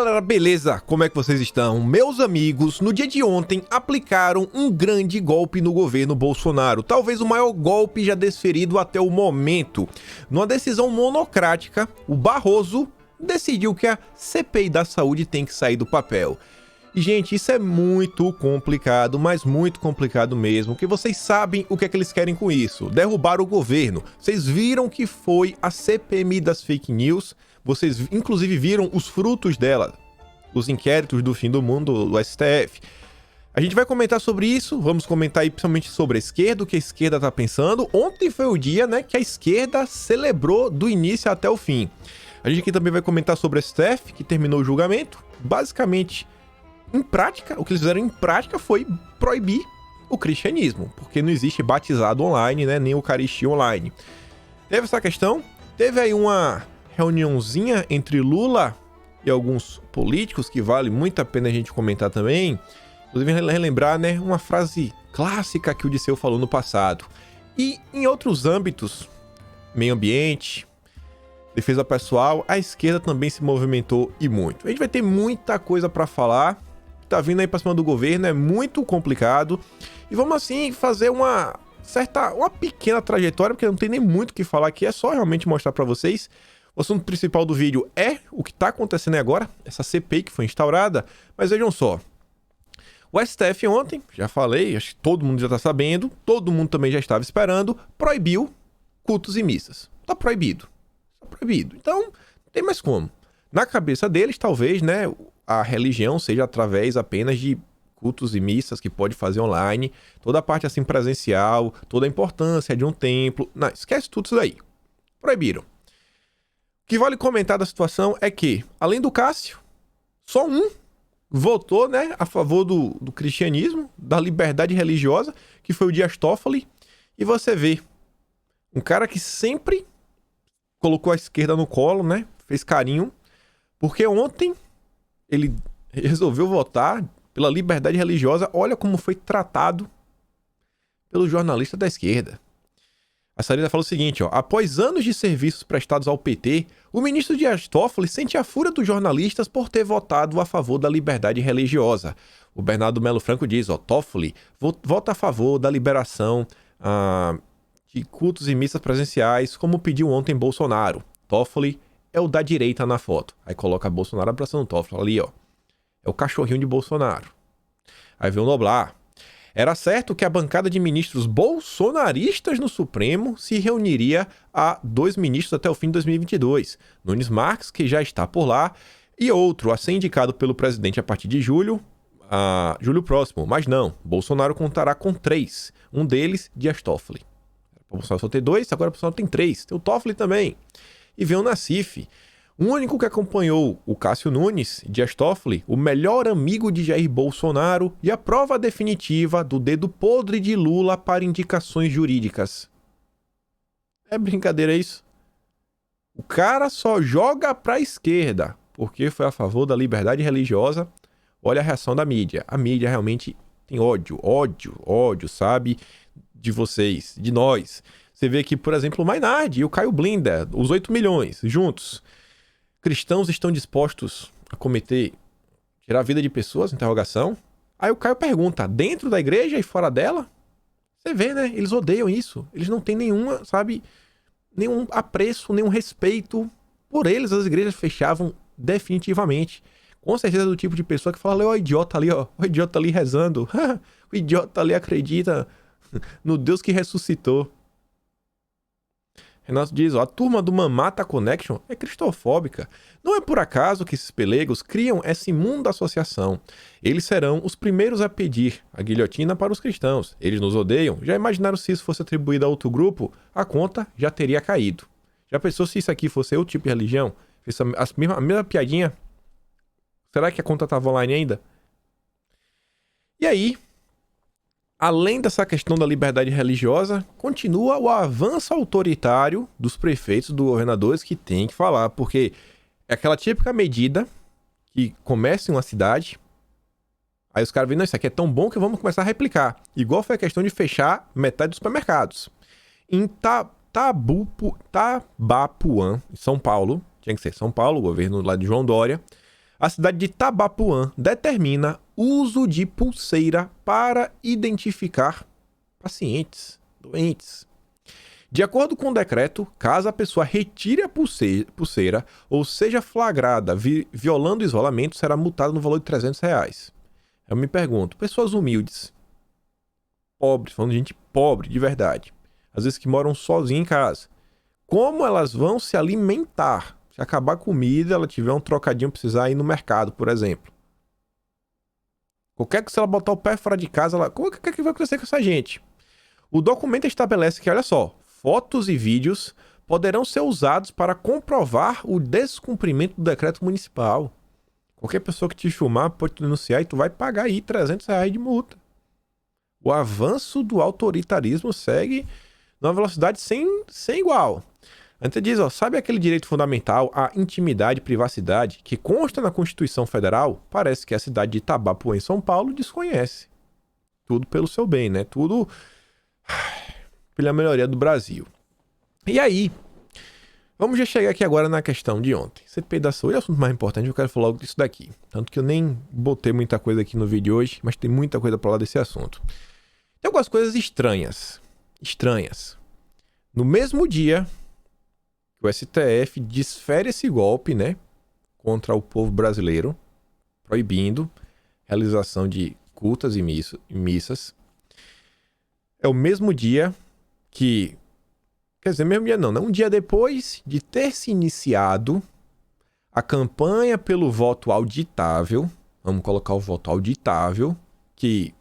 galera, beleza? Como é que vocês estão? Meus amigos, no dia de ontem aplicaram um grande golpe no governo Bolsonaro, talvez o maior golpe já desferido até o momento. Numa decisão monocrática, o Barroso decidiu que a CPI da saúde tem que sair do papel. E, gente, isso é muito complicado, mas muito complicado mesmo, que vocês sabem o que é que eles querem com isso. Derrubar o governo. Vocês viram que foi a CPMI das fake news, vocês inclusive viram os frutos dela, os inquéritos do fim do mundo do STF. A gente vai comentar sobre isso, vamos comentar aí principalmente sobre a esquerda, o que a esquerda tá pensando. Ontem foi o dia, né, que a esquerda celebrou do início até o fim. A gente aqui também vai comentar sobre o STF, que terminou o julgamento. Basicamente, em prática, o que eles fizeram em prática foi proibir o cristianismo, porque não existe batizado online, né, nem eucaristia online. Teve essa questão, teve aí uma reuniãozinha entre Lula e alguns políticos que vale muito a pena a gente comentar também. Inclusive relembrar, né, uma frase clássica que o Disseu falou no passado. E em outros âmbitos, meio ambiente, defesa pessoal, a esquerda também se movimentou e muito. A gente vai ter muita coisa para falar. Tá vindo aí pra cima do governo, é muito complicado. E vamos assim fazer uma pequena trajetória, porque não tem nem muito o que falar aqui, é só realmente mostrar para vocês. O assunto principal do vídeo é o que tá acontecendo agora, essa CPI que foi instaurada, mas vejam só. O STF ontem, já falei, acho que todo mundo já tá sabendo, todo mundo também já estava esperando, proibiu cultos e missas. Tá proibido. Tá proibido. Então, não tem mais como. Na cabeça deles, talvez, né, a religião seja através apenas de cultos e missas que pode fazer online, toda a parte assim presencial, toda a importância de um templo. Não, esquece tudo isso daí. Proibiram. O que vale comentar da situação é que, além do Cássio, só um votou, né, a favor do cristianismo, da liberdade religiosa, que foi o Dias Toffoli. E você vê, um cara que sempre colocou a esquerda no colo, né, fez carinho, porque ontem ele resolveu votar pela liberdade religiosa. Olha como foi tratado pelo jornalista da esquerda. A Sarita fala o seguinte, ó: após anos de serviços prestados ao PT, o ministro Dias Toffoli sente a fúria dos jornalistas por ter votado a favor da liberdade religiosa. O Bernardo Melo Franco diz, ó: Toffoli vota a favor da liberação de cultos e missas presenciais, como pediu ontem Bolsonaro. Toffoli é o da direita na foto. Aí coloca Bolsonaro abraçando o Toffoli ali, ó. É o cachorrinho de Bolsonaro. Aí vem o Noblar. Era certo que a bancada de ministros bolsonaristas no Supremo se reuniria a 2 ministros até o fim de 2022. Nunes Marques, que já está por lá, e outro a ser indicado pelo presidente a partir de julho próximo. Mas não, Bolsonaro contará com 3. Um deles, Dias Toffoli. O Bolsonaro só tem 2, agora o Bolsonaro tem 3. Tem o Toffoli também. E vem o Nassif. O único que acompanhou o Cássio Nunes, Dias Toffoli, o melhor amigo de Jair Bolsonaro e a prova definitiva do dedo podre de Lula para indicações jurídicas. É brincadeira isso? O cara só joga pra esquerda porque foi a favor da liberdade religiosa. Olha a reação da mídia. A mídia realmente tem ódio, sabe? De vocês, de nós. Você vê aqui, por exemplo, o Mainardi e o Caio Blinda, os 8 milhões, juntos. Cristãos estão dispostos a tirar a vida de pessoas? Interrogação. Aí o Caio pergunta, dentro da igreja e fora dela? Você vê, né? Eles odeiam isso. Eles não têm nenhum apreço, nenhum respeito por eles. As igrejas fechavam definitivamente. Com certeza do tipo de pessoa que fala, ó, o idiota ali, ó. O idiota ali rezando. O idiota ali acredita no Deus que ressuscitou. Renato diz, ó, a turma do Mamata Connection é cristofóbica. Não é por acaso que esses pelegos criam essa imunda associação. Eles serão os primeiros a pedir a guilhotina para os cristãos. Eles nos odeiam. Já imaginaram se isso fosse atribuído a outro grupo? A conta já teria caído. Já pensou se isso aqui fosse outro tipo de religião? A mesma piadinha? Será que a conta estava online ainda? E aí, além dessa questão da liberdade religiosa, continua o avanço autoritário dos prefeitos, dos governadores que tem que falar, porque é aquela típica medida que começa em uma cidade, aí os caras veem, não, isso aqui é tão bom que vamos começar a replicar. Igual foi a questão de fechar metade dos supermercados. Em Tabapuã, em São Paulo, tinha que ser São Paulo, o governo lá de João Dória, A cidade de Tabapuã determina uso de pulseira para identificar pacientes doentes. De acordo com o decreto, caso a pessoa retire a pulseira ou seja flagrada violando o isolamento, será multada no valor de R$300. Eu me pergunto, pessoas humildes, pobres, falando de gente pobre de verdade, às vezes que moram sozinhas em casa, como elas vão se alimentar? Se acabar a comida, ela tiver um trocadinho, precisar ir no mercado, por exemplo. Qualquer que se ela botar o pé fora de casa, o que vai acontecer com essa gente? O documento estabelece que, olha só, fotos e vídeos poderão ser usados para comprovar o descumprimento do decreto municipal. Qualquer pessoa que te filmar pode te denunciar e tu vai pagar aí R$300 de multa. O avanço do autoritarismo segue numa velocidade sem igual. Antes diz, sabe aquele direito fundamental à intimidade e privacidade que consta na Constituição Federal? Parece que a cidade de Itabapoã, em São Paulo, desconhece. Tudo pelo seu bem, né? Tudo pela melhoria do Brasil. E aí, vamos já chegar aqui agora na questão de ontem. CPI da saúde é o assunto mais importante, eu quero falar logo disso daqui. Tanto que eu nem botei muita coisa aqui no vídeo de hoje, mas tem muita coisa pra falar desse assunto. Tem algumas coisas estranhas. No mesmo dia que o STF desfere esse golpe, né, contra o povo brasileiro, proibindo a realização de cultas e missas, é o mesmo dia que... Quer dizer, mesmo dia não, né? Um dia depois de ter se iniciado a campanha pelo voto auditável, vamos colocar o voto auditável, que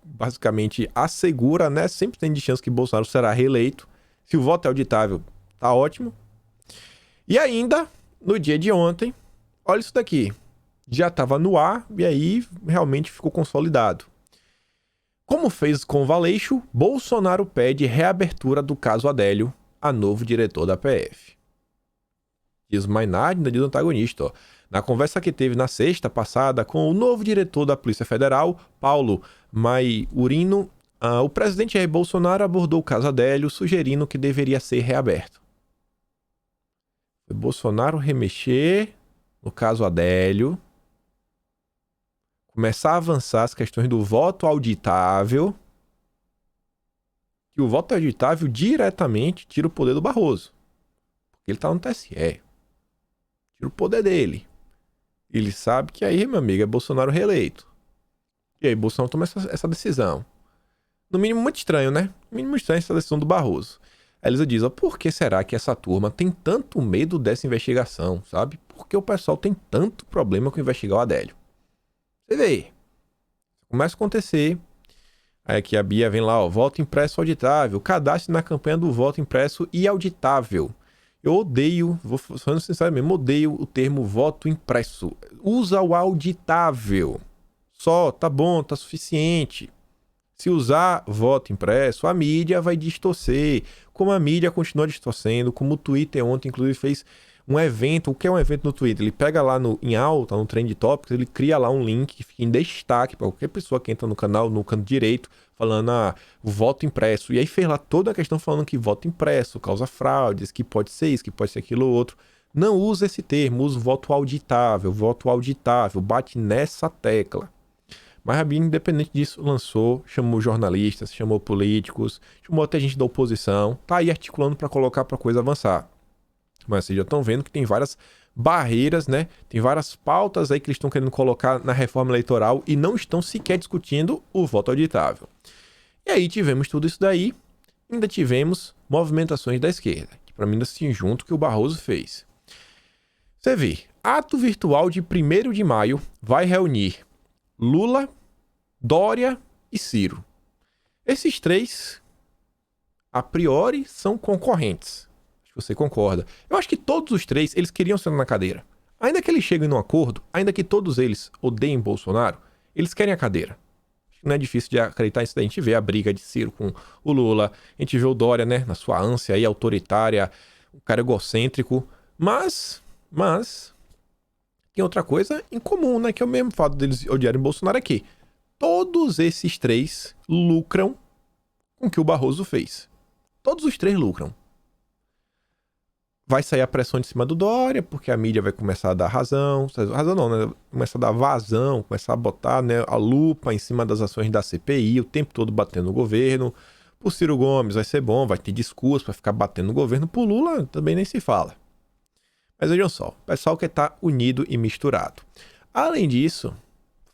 basicamente assegura, né? Sempre tem de chance que Bolsonaro será reeleito. Se o voto é auditável, tá ótimo. E ainda, no dia de ontem, olha isso daqui. Já estava no ar e aí realmente ficou consolidado. Como fez com o Valeixo, Bolsonaro pede reabertura do caso Adélio a novo diretor da PF. Diz mais nada, ainda diz o antagonista. Ó. Na conversa que teve na sexta passada com o novo diretor da Polícia Federal, Paulo Maiorino, o presidente Jair Bolsonaro abordou o caso Adélio, sugerindo que deveria ser reaberto. Foi Bolsonaro remexer no caso Adélio, começar a avançar as questões do voto auditável, que o voto auditável diretamente tira o poder do Barroso. Porque ele tá no TSE. Tira o poder dele. Ele sabe que aí, meu amigo, é Bolsonaro reeleito. E aí Bolsonaro toma essa decisão. No mínimo muito estranho, né? No mínimo estranho essa decisão do Barroso. A Elisa diz, por que será que essa turma tem tanto medo dessa investigação, sabe? Por que o pessoal tem tanto problema com investigar o Adélio? Você vê. Começa a acontecer. Aí aqui a Bia vem lá, voto impresso auditável. Cadastre na campanha do voto impresso e auditável. Eu odeio, vou falando sincero mesmo, odeio o termo voto impresso. Usa o auditável. Só, tá bom, tá suficiente. Se usar voto impresso, a mídia vai distorcer. Como a mídia continua distorcendo, como o Twitter ontem, inclusive, fez um evento. O que é um evento no Twitter? Ele pega lá em alta, no Trend Topics, ele cria lá um link que fica em destaque para qualquer pessoa que entra no canal, no canto direito, falando, o voto impresso. E aí fez lá toda a questão falando que voto impresso causa fraudes, que pode ser isso, que pode ser aquilo ou outro. Não usa esse termo, usa voto auditável, bate nessa tecla. Mas a Bia, independente disso, chamou jornalistas, chamou políticos, chamou até gente da oposição, tá aí articulando para colocar para a coisa avançar. Mas vocês já estão vendo que tem várias barreiras, né? Tem várias pautas aí que eles estão querendo colocar na reforma eleitoral e não estão sequer discutindo o voto auditável. E aí tivemos tudo isso daí, ainda tivemos movimentações da esquerda, que para mim ainda se junto que o Barroso fez. Você vê, ato virtual de 1º de maio vai reunir Lula, Dória e Ciro. Esses três, a priori, são concorrentes. Acho que você concorda. Eu acho que todos os três, eles queriam ser na cadeira. Ainda que eles cheguem num acordo, ainda que todos eles odeiem Bolsonaro, eles querem a cadeira. Acho que não é difícil de acreditar nisso daí. A gente vê a briga de Ciro com o Lula, a gente vê o Dória, né, na sua ânsia aí autoritária, um cara egocêntrico, mas tem outra coisa em comum, né? Que é o mesmo fato deles odiarem Bolsonaro aqui. Todos esses três lucram com o que o Barroso fez. Todos os três lucram. Vai sair a pressão de cima do Dória, porque a mídia vai começar a dar razão. Razão não, né? Começar a dar vazão, começar a botar, né, a lupa em cima das ações da CPI, o tempo todo batendo no governo. Por Ciro Gomes vai ser bom, vai ter discurso para ficar batendo no governo. Por Lula também nem se fala. Mas vejam só, o pessoal que está unido e misturado. Além disso,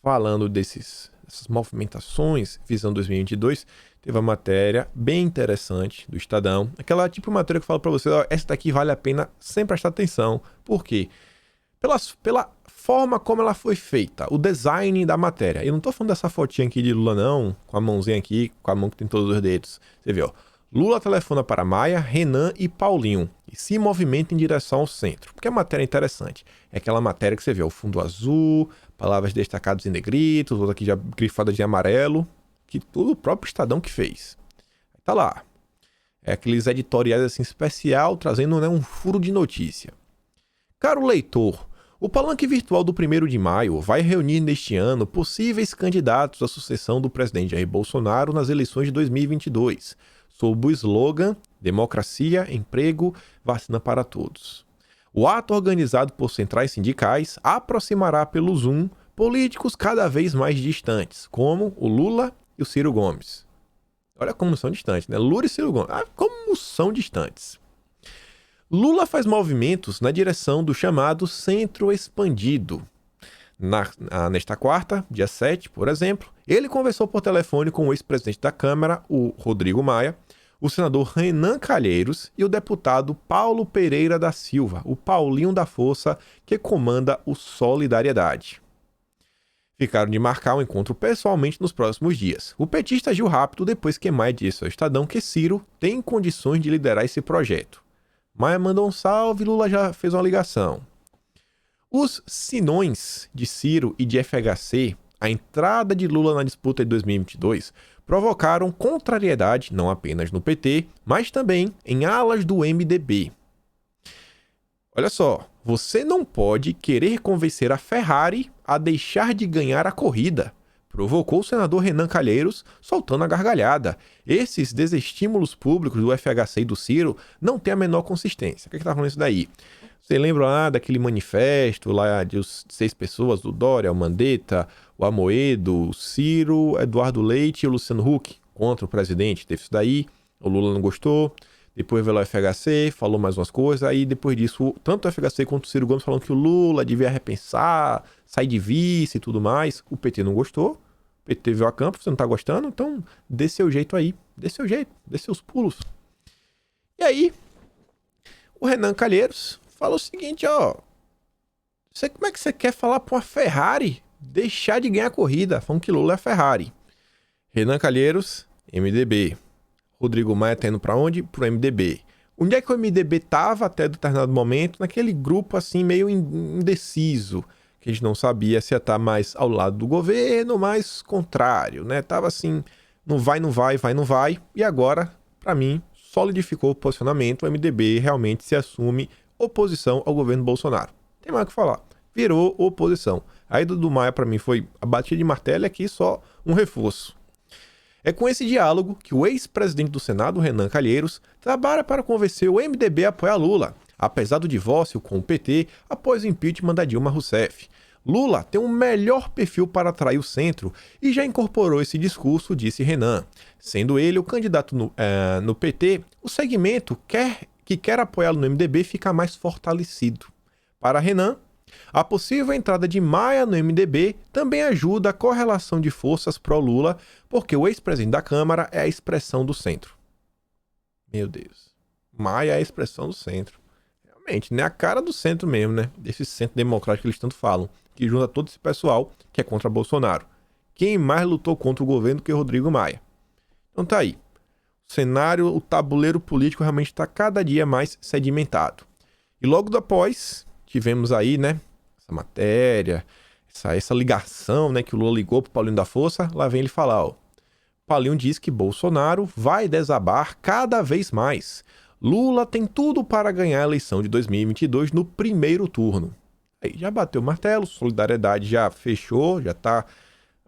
falando dessas movimentações visando 2022, teve uma matéria bem interessante do Estadão. Aquela tipo de matéria que eu falo para vocês, ó, essa daqui vale a pena sempre prestar atenção. Por quê? Pela forma como ela foi feita, o design da matéria. Eu não tô falando dessa fotinha aqui de Lula não, com a mãozinha aqui, com a mão que tem todos os dedos. Você vê, ó. Lula telefona para Maia, Renan e Paulinho e se movimenta em direção ao centro. Porque a matéria é interessante. É aquela matéria que você vê, o fundo azul, palavras destacadas em negritos, outra aqui já grifada de amarelo, que tudo o próprio Estadão que fez. Tá lá. É aqueles editoriais assim especial, trazendo, né, um furo de notícia. Caro leitor, o palanque virtual do 1º de maio vai reunir neste ano possíveis candidatos à sucessão do presidente Jair Bolsonaro nas eleições de 2022, sob o slogan Democracia, Emprego, Vacina para Todos. O ato organizado por centrais sindicais aproximará pelo Zoom políticos cada vez mais distantes, como o Lula e o Ciro Gomes. Olha como são distantes, né? Lula e Ciro Gomes. Como são distantes. Lula faz movimentos na direção do chamado Centro Expandido. Nesta quarta, dia 7, por exemplo, ele conversou por telefone com o ex-presidente da Câmara, o Rodrigo Maia, o senador Renan Calheiros e o deputado Paulo Pereira da Silva, o Paulinho da Força, que comanda o Solidariedade. Ficaram de marcar o encontro pessoalmente nos próximos dias. O petista agiu rápido depois que Maia disse ao Estadão que Ciro tem condições de liderar esse projeto. Maia mandou um salve e Lula já fez uma ligação. Os sinões de Ciro e de FHC, a entrada de Lula na disputa de 2022, provocaram contrariedade não apenas no PT, mas também em alas do MDB. Olha só, você não pode querer convencer a Ferrari a deixar de ganhar a corrida, provocou o senador Renan Calheiros, soltando a gargalhada. Esses desestímulos públicos do FHC e do Ciro não têm a menor consistência. O que está falando isso daí? Você lembra lá daquele manifesto lá de 6 pessoas, do Dória, o Mandetta, o Amoedo, o Ciro, Eduardo Leite e o Luciano Huck contra o presidente? Teve isso daí, o Lula não gostou, depois veio lá o FHC, falou mais umas coisas, aí depois disso, tanto o FHC quanto o Ciro Gomes falando que o Lula devia repensar, sair de vice e tudo mais. O PT não gostou, o PT veio a campo, você não tá gostando, então dê seu jeito aí, dê seu jeito, dê seus pulos. E aí, o Renan Calheiros fala o seguinte, ó, como é que você quer falar pra uma Ferrari deixar de ganhar a corrida? Falando que Lula é Ferrari. Renan Calheiros, MDB. Rodrigo Maia tá indo pra onde? Pro MDB. Onde é que o MDB tava até determinado momento? Naquele grupo assim meio indeciso, que a gente não sabia se ia estar mais ao lado do governo ou mais contrário, né? Tava assim, não vai, não vai, vai, não vai. E agora, pra mim, solidificou o posicionamento. O MDB realmente se assume oposição ao governo Bolsonaro. Tem mais o que falar. Virou oposição. A ida do Maia, para mim, foi a batida de martelo, aqui só um reforço. É com esse diálogo que o ex-presidente do Senado, Renan Calheiros, trabalha para convencer o MDB a apoiar Lula, apesar do divórcio com o PT após o impeachment da Dilma Rousseff. Lula tem um melhor perfil para atrair o centro e já incorporou esse discurso, disse Renan. Sendo ele o candidato no PT, o segmento que quer apoiá-lo no MDB fica mais fortalecido. Para Renan, a possível entrada de Maia no MDB também ajuda a correlação de forças pró-Lula, porque o ex-presidente da Câmara é a expressão do centro. Meu Deus. Maia é a expressão do centro. Realmente, né? A cara do centro mesmo, né? Desse centro democrático que eles tanto falam, que junta todo esse pessoal que é contra Bolsonaro. Quem mais lutou contra o governo que Rodrigo Maia? Então tá aí. O cenário, o tabuleiro político realmente está cada dia mais sedimentado. E logo após, tivemos aí, né, essa matéria, essa ligação, né, que o Lula ligou pro Paulinho da Força. Lá vem ele falar, ó. Paulinho diz que Bolsonaro vai desabar cada vez mais. Lula tem tudo para ganhar a eleição de 2022 no primeiro turno. Aí já bateu o martelo, Solidariedade já fechou, já tá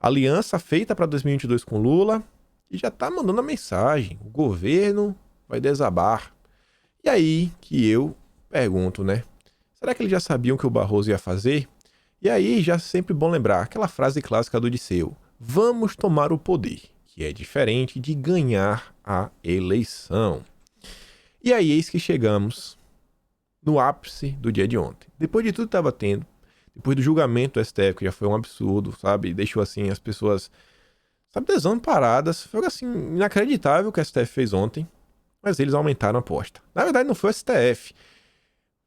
aliança feita para 2022 com Lula. E já tá mandando a mensagem, o governo vai desabar. E aí que eu pergunto, né? Será que eles já sabiam o que o Barroso ia fazer? E aí, já é sempre bom lembrar aquela frase clássica do Disseu: vamos tomar o poder, que é diferente de ganhar a eleição. E aí, eis que chegamos no ápice do dia de ontem. Depois de tudo que estava tendo, depois do julgamento do STF, que já foi um absurdo, sabe? Deixou assim as pessoas, sabe, desamparadas. Foi assim, inacreditável o que o STF fez ontem, mas eles aumentaram a aposta. Na verdade, não foi o STF.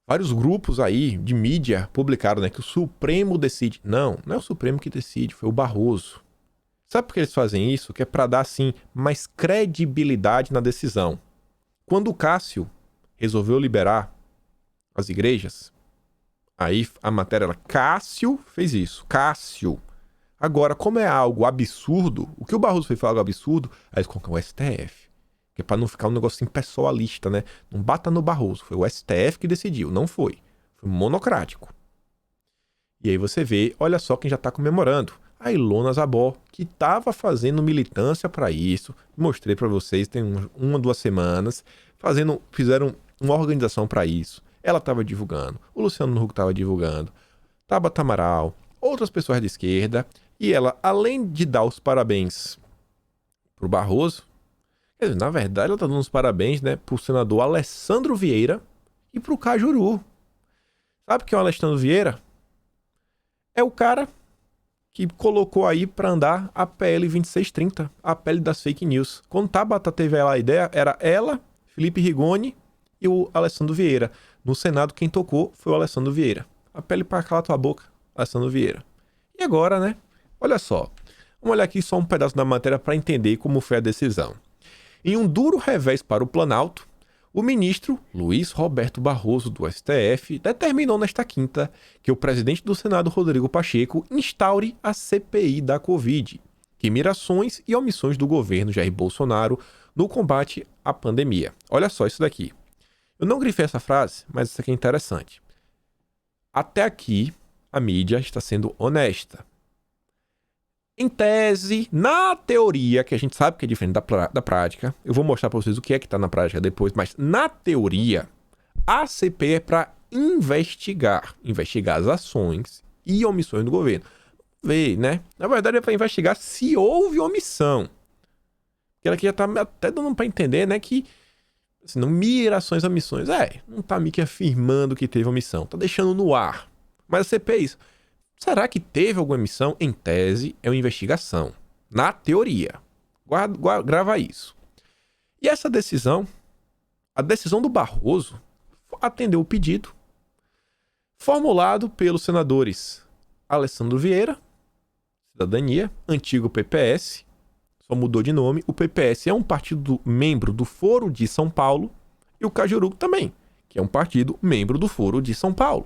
Vários grupos aí de mídia publicaram, né, que o Supremo decide. Não, não é o Supremo que decide, foi o Barroso. Sabe por que eles fazem isso? Que é para dar, assim, mais credibilidade na decisão. Quando o Cássio resolveu liberar as igrejas, aí a matéria era Cássio fez isso. Cássio. Agora, como é algo absurdo, o que o Barroso fez foi algo absurdo, aí eles colocam o STF. Que é pra não ficar um negocinho pessoalista, né? Não bata no Barroso. Foi o STF que decidiu, não foi. Foi monocrático. E aí você vê, olha só quem já tá comemorando. A Ilona Zabó, que tava fazendo militância para isso. Mostrei para vocês, tem uma, 2 semanas. Fizeram uma organização para isso. Ela tava divulgando. O Luciano Huck tava divulgando. Tabata Amaral. Outras pessoas de esquerda. E ela, além de dar os parabéns pro Barroso, na verdade, ela tá dando os parabéns, né, pro senador Alessandro Vieira e pro Cajuru. Sabe quem é o Alessandro Vieira? É o cara que colocou aí pra andar a PL 2630, a PL das fake news. Quando Tabata teve lá a ideia, era ela, Felipe Rigoni e o Alessandro Vieira. No Senado, quem tocou foi o Alessandro Vieira. A PL pra calar tua boca, Alessandro Vieira. E agora, né? Olha só. Vamos olhar aqui só um pedaço da matéria para entender como foi a decisão. Em um duro revés para o Planalto, o ministro Luiz Roberto Barroso, do STF, determinou nesta quinta que o presidente do Senado, Rodrigo Pacheco, instaure a CPI da Covid, que mira ações e omissões do governo Jair Bolsonaro no combate à pandemia. Olha só isso daqui. Eu não grifei essa frase, mas isso aqui é interessante. Até aqui, a mídia está sendo honesta. Em tese, na teoria, que a gente sabe que é diferente da prática, eu vou mostrar para vocês o que é que está na prática depois, mas na teoria, a CPI é para investigar as ações e omissões do governo. Vê, né? Na verdade é para investigar se houve omissão. Porque ela aqui já está até dando para entender, né, que assim, não mira ações e omissões. Não está meio que afirmando que teve omissão, está deixando no ar. Mas a CPI é isso. Será que teve alguma omissão? Em tese, é uma investigação. Na teoria. Grava isso. E essa decisão, a decisão do Barroso, atendeu o pedido formulado pelos senadores Alessandro Vieira, Cidadania, antigo PPS, só mudou de nome. O PPS é um partido membro do Foro de São Paulo, e o Cajuru também, que é um partido membro do Foro de São Paulo.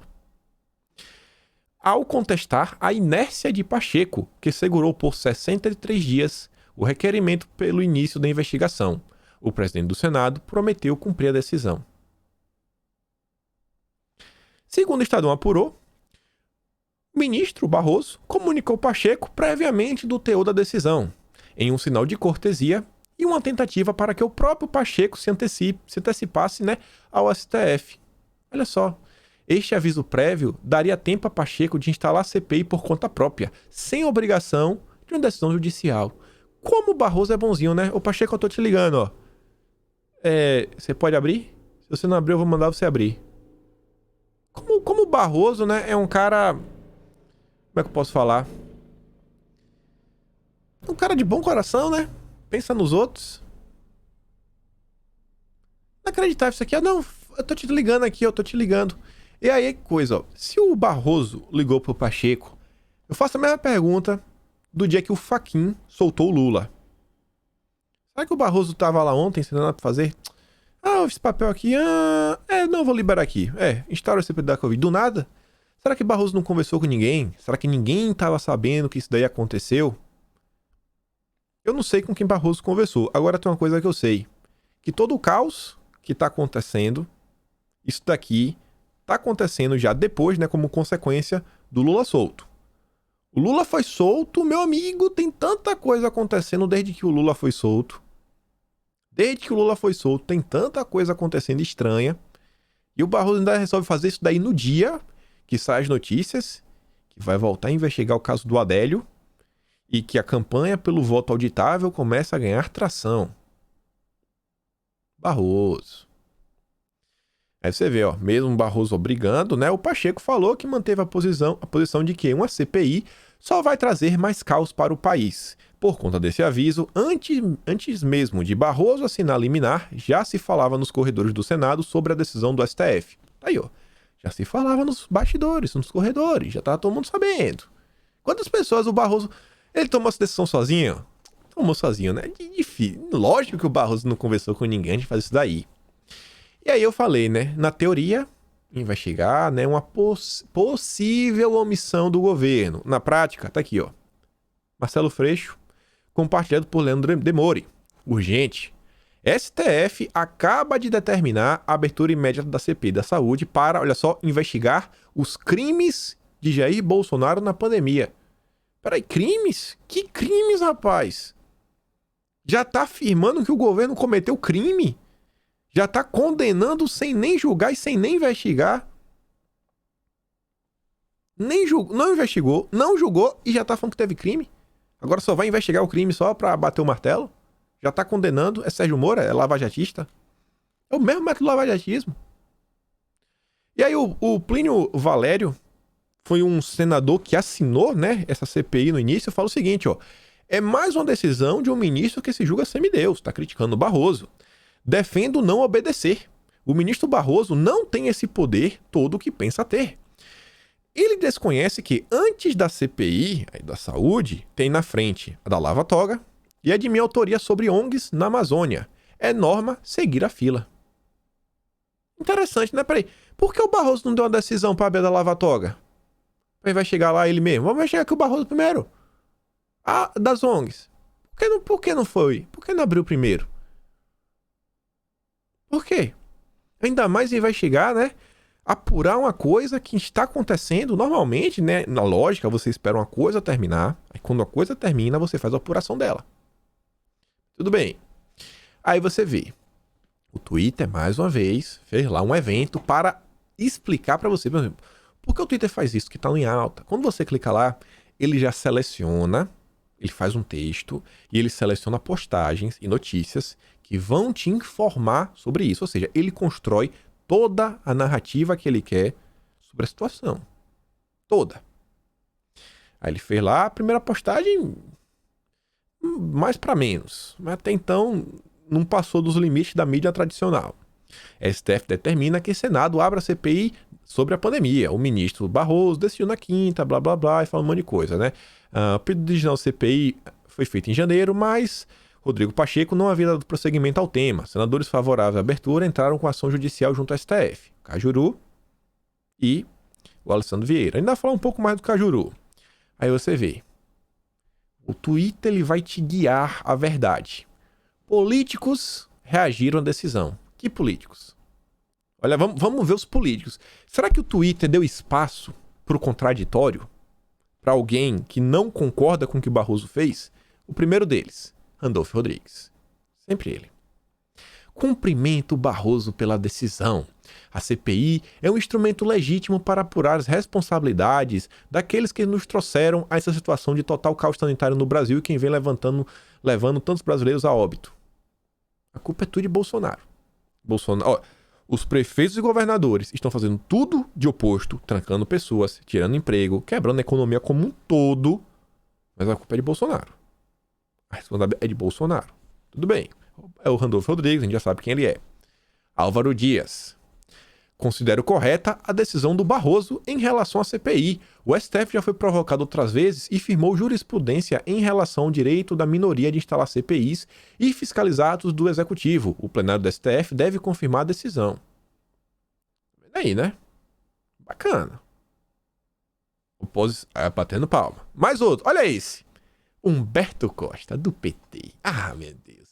Ao contestar a inércia de Pacheco, que segurou por 63 dias o requerimento pelo início da investigação, o presidente do Senado prometeu cumprir a decisão. Segundo o Estadão apurou, o ministro Barroso comunicou Pacheco previamente do teor da decisão, em um sinal de cortesia e uma tentativa para que o próprio Pacheco se antecipasse, né, ao STF. Olha só. Este aviso prévio daria tempo a Pacheco de instalar a CPI por conta própria, sem obrigação de uma decisão judicial. Como o Barroso é bonzinho, né? Ô Pacheco, eu tô te ligando, ó. Você pode abrir? Se você não abrir, eu vou mandar você abrir. Como o Barroso, né, é um cara... Como é que eu posso falar? Um cara de bom coração, né? Pensa nos outros. Inacreditável isso aqui. Não, eu tô te ligando aqui, eu tô te ligando. E aí, coisa, ó. Se o Barroso ligou pro Pacheco, eu faço a mesma pergunta do dia que o Fachin soltou o Lula. Será que o Barroso tava lá ontem, sem nada pra fazer? Esse papel aqui, não, vou liberar aqui. Instaura o CPI da Covid. Do nada? Será que o Barroso não conversou com ninguém? Será que ninguém tava sabendo que isso daí aconteceu? Eu não sei com quem Barroso conversou. Agora tem uma coisa que eu sei. Que todo o caos que tá acontecendo, isso daqui... tá acontecendo já depois, né, como consequência do Lula solto. O Lula foi solto, meu amigo, tem tanta coisa acontecendo desde que o Lula foi solto. Desde que o Lula foi solto, tem tanta coisa acontecendo estranha E o Barroso ainda resolve fazer isso daí no dia que saem as notícias, que vai voltar a investigar o caso do Adélio e que a campanha pelo voto auditável começa a ganhar tração. Barroso. Aí você vê, ó, mesmo o Barroso obrigando, né? O Pacheco falou que manteve a posição de que uma CPI só vai trazer mais caos para o país. Por conta desse aviso, antes mesmo de Barroso assinar a liminar, já se falava nos corredores do Senado sobre a decisão do STF. Aí, ó, já se falava nos bastidores, nos corredores, já tava todo mundo sabendo. Quantas pessoas o Barroso... Ele tomou essa decisão sozinho? Tomou sozinho, né? Difícil. Lógico que o Barroso não conversou com ninguém antes de fazer isso daí. E aí eu falei, né? Na teoria, investigar, né, uma possível omissão do governo. Na prática, tá aqui, ó. Marcelo Freixo, compartilhado por Leandro Demore. Urgente. STF acaba de determinar a abertura imediata da CPI da Saúde para, olha só, investigar os crimes de Jair Bolsonaro na pandemia. Peraí, crimes? Que crimes, rapaz? Já tá afirmando que o governo cometeu crime? Já tá condenando sem nem julgar e sem nem investigar? Não investigou, não julgou e já tá falando que teve crime? Agora só vai investigar o crime só pra bater o martelo? Já tá condenando? É Sérgio Moro? É lavajatista? É o mesmo método do lavajatismo. E aí o Plínio Valério foi um senador que assinou, né, essa CPI no início, fala o seguinte, ó. É mais uma decisão de um ministro que se julga semideus, tá criticando o Barroso. Defendo não obedecer. O ministro Barroso não tem esse poder todo que pensa ter. Ele desconhece que antes da CPI, aí da saúde, tem na frente a da Lava Toga e a de minha autoria sobre ONGs na Amazônia. É norma seguir a fila. Interessante, né? Peraí, por que o Barroso não deu uma decisão para abrir a da Lava Toga? Aí vai chegar lá ele mesmo. Vamos chegar aqui o Barroso primeiro. Ah, das ONGs. Por que não foi? Por que não abriu primeiro? Por quê? Ainda mais ele vai chegar, né? Apurar uma coisa que está acontecendo normalmente, né? Na lógica, você espera uma coisa terminar. Aí quando a coisa termina, você faz a apuração dela. Tudo bem. Aí você vê. O Twitter, mais uma vez, fez lá um evento para explicar para você, por exemplo, por que o Twitter faz isso que está em alta. Quando você clica lá, ele já seleciona, ele faz um texto e ele seleciona postagens e notícias que vão te informar sobre isso. Ou seja, ele constrói toda a narrativa que ele quer sobre a situação. Toda. Aí ele fez lá a primeira postagem mais para menos. Mas até então não passou dos limites da mídia tradicional. STF determina que o Senado abra a CPI sobre a pandemia. O ministro Barroso decidiu na quinta, blá blá blá, e fala um monte de coisa, né? O pedido original CPI foi feito em janeiro, mas Rodrigo Pacheco não havia dado prosseguimento ao tema. Senadores favoráveis à abertura entraram com ação judicial junto ao STF. Cajuru e o Alessandro Vieira. Ainda falar um pouco mais do Cajuru. Aí você vê. O Twitter ele vai te guiar à verdade. Políticos reagiram à decisão. Que políticos? Olha, vamos ver os políticos. Será que o Twitter deu espaço para o contraditório? Para alguém que não concorda com o que o Barroso fez? O primeiro deles, Randolfo Rodrigues. Sempre ele. Cumprimento o Barroso pela decisão. A CPI é um instrumento legítimo para apurar as responsabilidades daqueles que nos trouxeram a essa situação de total caos sanitário no Brasil e quem vem levando tantos brasileiros a óbito. A culpa é tudo de Bolsonaro. Os prefeitos e governadores estão fazendo tudo de oposto, trancando pessoas, tirando emprego, quebrando a economia como um todo, mas a culpa é de Bolsonaro. A responsabilidade é de Bolsonaro. Tudo bem. É o Randolfo Rodrigues, a gente já sabe quem ele é. Álvaro Dias. Considero correta a decisão do Barroso em relação à CPI. O STF já foi provocado outras vezes e firmou jurisprudência em relação ao direito da minoria de instalar CPIs e fiscalizar atos do Executivo. O plenário do STF deve confirmar a decisão. Aí, né? Bacana. Batendo palma. Mais outro. Olha esse. Humberto Costa, do PT. Ah, meu Deus.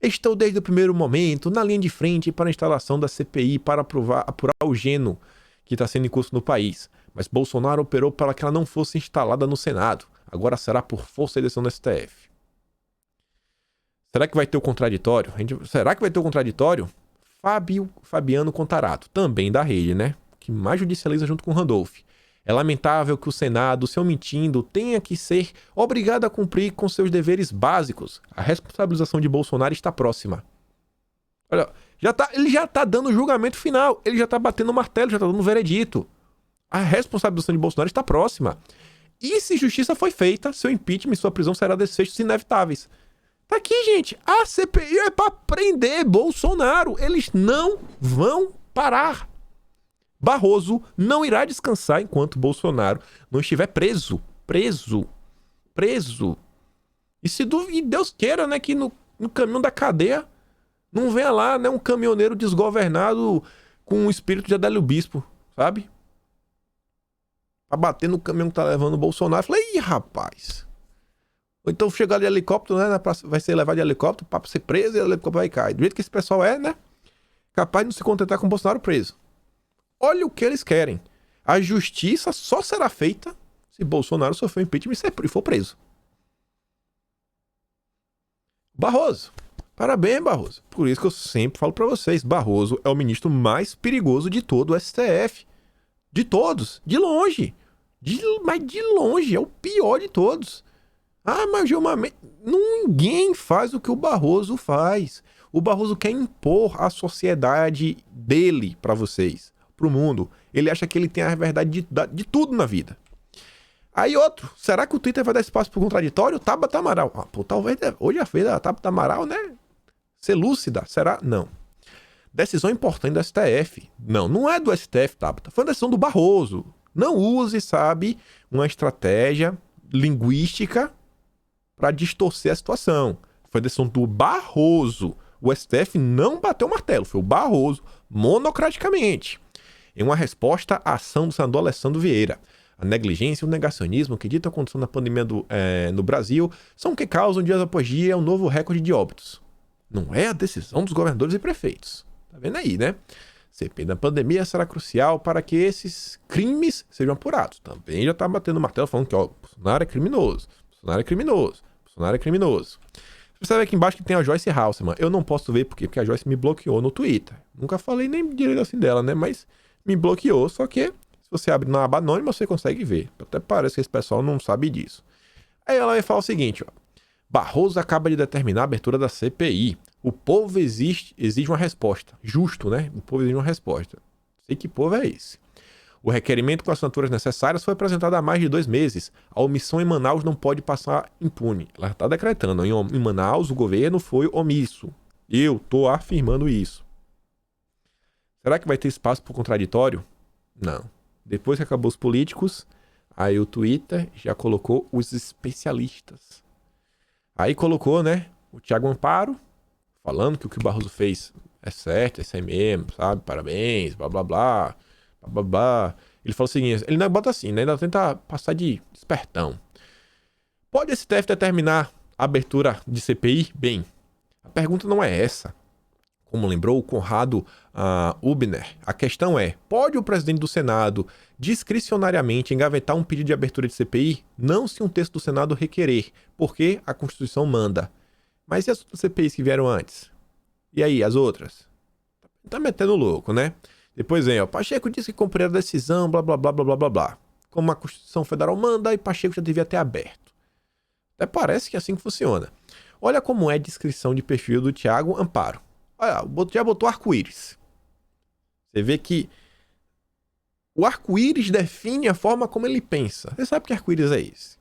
Estou desde o primeiro momento na linha de frente para a instalação da CPI para apurar o geno que está sendo em curso no país. Mas Bolsonaro operou para que ela não fosse instalada no Senado. Agora será por força da decisão do STF. Será que vai ter o contraditório? Será que vai ter o contraditório? Fabiano Contarato, também da rede, né? Que mais judicializa junto com o Randolph. É lamentável que o Senado, se omitindo, tenha que ser obrigado a cumprir com seus deveres básicos. A responsabilização de Bolsonaro está próxima. Olha, ele já tá dando o julgamento final, ele já tá batendo o martelo, já tá dando o veredito. A responsabilização de Bolsonaro está próxima. E se justiça foi feita, seu impeachment e sua prisão será desfechos inevitáveis. Tá aqui, gente. A CPI é pra prender Bolsonaro. Eles não vão parar. Barroso não irá descansar enquanto Bolsonaro não estiver preso. E se Deus queira, né, que no caminho da cadeia não venha lá, né, um caminhoneiro desgovernado com o espírito de Adélio Bispo, sabe? Pra bater no caminhão que tá levando o Bolsonaro. Eu falei, ih, rapaz. Ou então chegar de helicóptero, né, vai ser levado de helicóptero pra ser preso e o helicóptero vai cair. Do jeito que esse pessoal é, né, capaz de não se contentar com o Bolsonaro preso. Olha o que eles querem. A justiça só será feita se Bolsonaro sofrer impeachment e for preso. Barroso. Parabéns, Barroso. Por isso que eu sempre falo pra vocês, Barroso é o ministro mais perigoso de todo o STF. De todos. De longe. Mas de longe. É o pior de todos. Ah, mas Gilmar, ninguém faz o que o Barroso faz. O Barroso quer impor a sociedade dele pra vocês. Pro mundo. Ele acha que ele tem a verdade de tudo na vida. Aí outro, será que o Twitter vai dar espaço pro contraditório? Tabata Amaral. Ah, pô, talvez hoje a feira da Tabata Amaral, né? Ser lúcida, será? Não. Decisão importante do STF. Não é do STF, Tabata. Foi uma decisão do Barroso. Não use, sabe, uma estratégia linguística para distorcer a situação. Foi decisão do Barroso. O STF não bateu o martelo, foi o Barroso, monocraticamente. Em uma resposta à ação do senador Alessandro Vieira. A negligência e o negacionismo que dita a condição da pandemia no Brasil são o que causam dia após dia um novo recorde de óbitos. Não é a decisão dos governadores e prefeitos. Tá vendo aí, né? CPI da pandemia será crucial para que esses crimes sejam apurados. Também já tá batendo martelo falando que, ó, Bolsonaro é criminoso. Bolsonaro é criminoso. Bolsonaro é criminoso. Você sabe aqui embaixo que tem a Joyce Hasselman. Eu não posso ver por quê? Porque a Joyce me bloqueou no Twitter. Nunca falei nem direito assim dela, né? Mas me bloqueou. Só que se você abre na aba anônima, você consegue ver. Até parece que esse pessoal não sabe disso. Aí ela vai falar o seguinte, ó. Barroso acaba de determinar a abertura da CPI. O povo exige uma resposta. Justo, né? O povo exige uma resposta. Sei que povo é esse. O requerimento com as assinaturas necessárias foi apresentado há mais de 2 meses. A omissão em Manaus não pode passar impune. Ela está decretando. Em Manaus, o governo foi omisso. Eu estou afirmando isso. Será que vai ter espaço para o contraditório? Não. Depois que acabou os políticos, aí o Twitter já colocou os especialistas. Aí colocou, né, o Thiago Amparo, falando que o que o Barroso fez é certo, é isso aí mesmo, sabe? Parabéns, blá, blá, blá, blá, blá, blá. Ele falou o seguinte, ele ainda bota assim, né? Ainda tenta passar de espertão. Pode esse STF determinar a abertura de CPI? Bem, a pergunta não é essa. Como lembrou o Conrado Ubner, a questão é, pode o presidente do Senado discricionariamente engavetar um pedido de abertura de CPI? Não se um texto do Senado requerer, porque a Constituição manda. Mas e as outras CPIs que vieram antes? E aí, as outras? Tá metendo louco, né? Depois vem, ó, Pacheco disse que cumpriu a decisão, blá, blá, blá, blá, blá, blá, blá. Como a Constituição Federal manda, e Pacheco já devia ter aberto. Até parece que é assim que funciona. Olha como é a descrição de perfil do Thiago Amparo. Olha, já botou arco-íris. Você vê que o arco-íris define a forma como ele pensa. Você sabe que arco-íris é esse.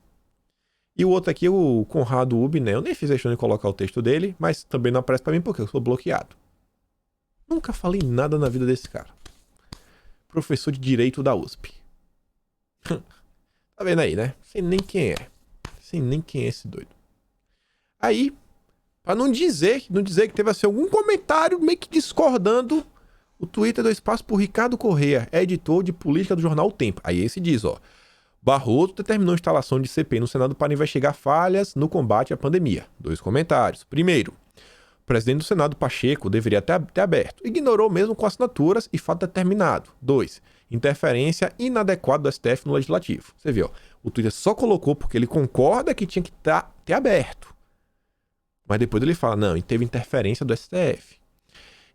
E o outro aqui, o Conrado Ubner, eu nem fiz questão de colocar o texto dele, mas também não aparece pra mim porque eu sou bloqueado. Nunca falei nada na vida desse cara. Professor de Direito da USP. Tá vendo aí, né? Sei nem quem é. Sei nem quem é esse doido. Aí, pra não dizer que teve assim, algum comentário meio que discordando, o Twitter deu espaço pro Ricardo Corrêa, editor de política do jornal O Tempo. Aí esse diz, ó, Barroso determinou a instalação de CPI no Senado para investigar falhas no combate à pandemia. 2 comentários. Primeiro, o presidente do Senado, Pacheco, deveria ter aberto. Ignorou mesmo com assinaturas e fato determinado. 2, interferência inadequada do STF no Legislativo. Você viu, ó, o Twitter só colocou porque ele concorda que tinha que ter aberto. Mas depois ele fala, não, teve interferência do STF.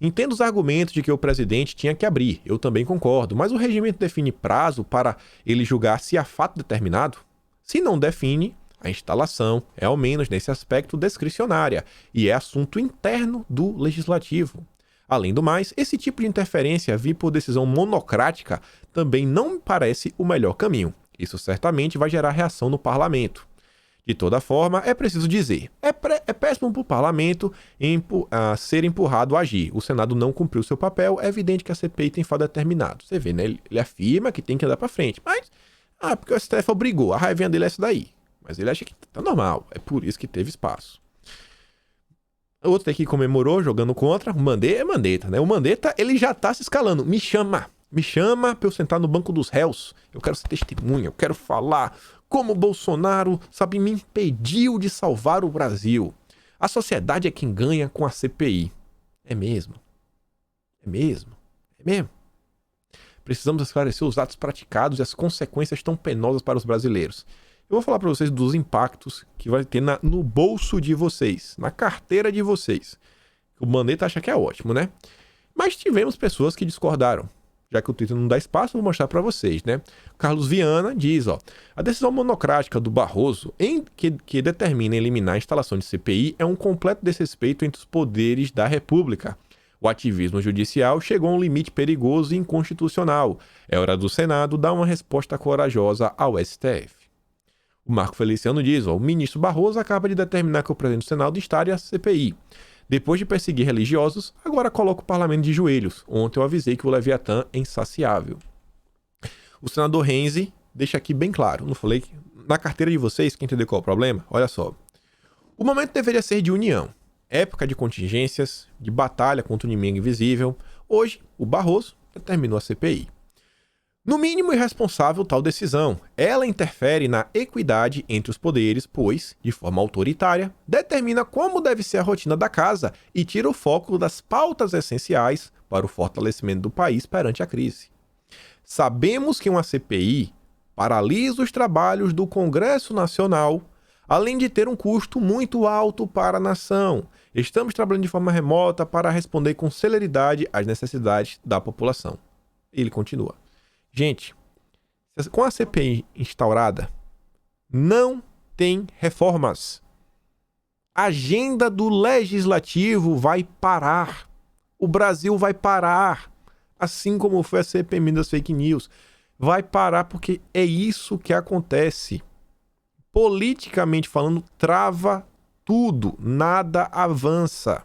Entendo os argumentos de que o presidente tinha que abrir, eu também concordo, mas o regimento define prazo para ele julgar se há fato determinado? Se não define, a instalação é, ao menos nesse aspecto, discricionária e é assunto interno do legislativo. Além do mais, esse tipo de interferência vir por decisão monocrática também não me parece o melhor caminho. Isso certamente vai gerar reação no parlamento. De toda forma, é preciso dizer, é péssimo para o parlamento ser empurrado a agir. O Senado não cumpriu seu papel, é evidente que a CPI tem fato determinado. Você vê, né? Ele afirma que tem que andar para frente, mas porque o STF obrigou, a raivinha dele é essa daí. Mas ele acha que tá normal, é por isso que teve espaço. Outro aqui comemorou, jogando contra, o Mandetta, né? O Mandetta, ele já tá se escalando, me chama pra eu sentar no banco dos réus, eu quero ser testemunha, eu quero falar como o Bolsonaro, sabe, me impediu de salvar o Brasil. A sociedade é quem ganha com a CPI. É mesmo? É mesmo? É mesmo? Precisamos esclarecer os atos praticados e as consequências tão penosas para os brasileiros. Eu vou falar para vocês dos impactos que vai ter no bolso de vocês, na carteira de vocês. O Mandetta acha que é ótimo, né? Mas tivemos pessoas que discordaram. Já que o Twitter não dá espaço, vou mostrar para vocês, né? Carlos Viana diz, a decisão monocrática do Barroso que determina eliminar a instalação de CPI é um completo desrespeito entre os poderes da República. O ativismo judicial chegou a um limite perigoso e inconstitucional. É hora do Senado dar uma resposta corajosa ao STF. O Marco Feliciano diz, o ministro Barroso acaba de determinar que o presidente do Senado instale a CPI. Depois de perseguir religiosos, agora coloca o parlamento de joelhos. Ontem eu avisei que o Leviatã é insaciável. O senador Renzi deixa aqui bem claro, não falei que na carteira de vocês, quem entendeu qual é o problema? Olha só. O momento deveria ser de união, época de contingências, de batalha contra o inimigo invisível. Hoje, o Barroso determinou a CPI. No mínimo irresponsável tal decisão. Ela interfere na equidade entre os poderes, pois, de forma autoritária, determina como deve ser a rotina da casa e tira o foco das pautas essenciais para o fortalecimento do país perante a crise. Sabemos que uma CPI paralisa os trabalhos do Congresso Nacional, além de ter um custo muito alto para a nação. Estamos trabalhando de forma remota para responder com celeridade às necessidades da população. Ele continua. Gente, com a CPI instaurada, não tem reformas. A agenda do legislativo vai parar. O Brasil vai parar. Assim como foi a CPMI das fake news. Vai parar porque é isso que acontece. Politicamente falando, trava tudo. Nada avança.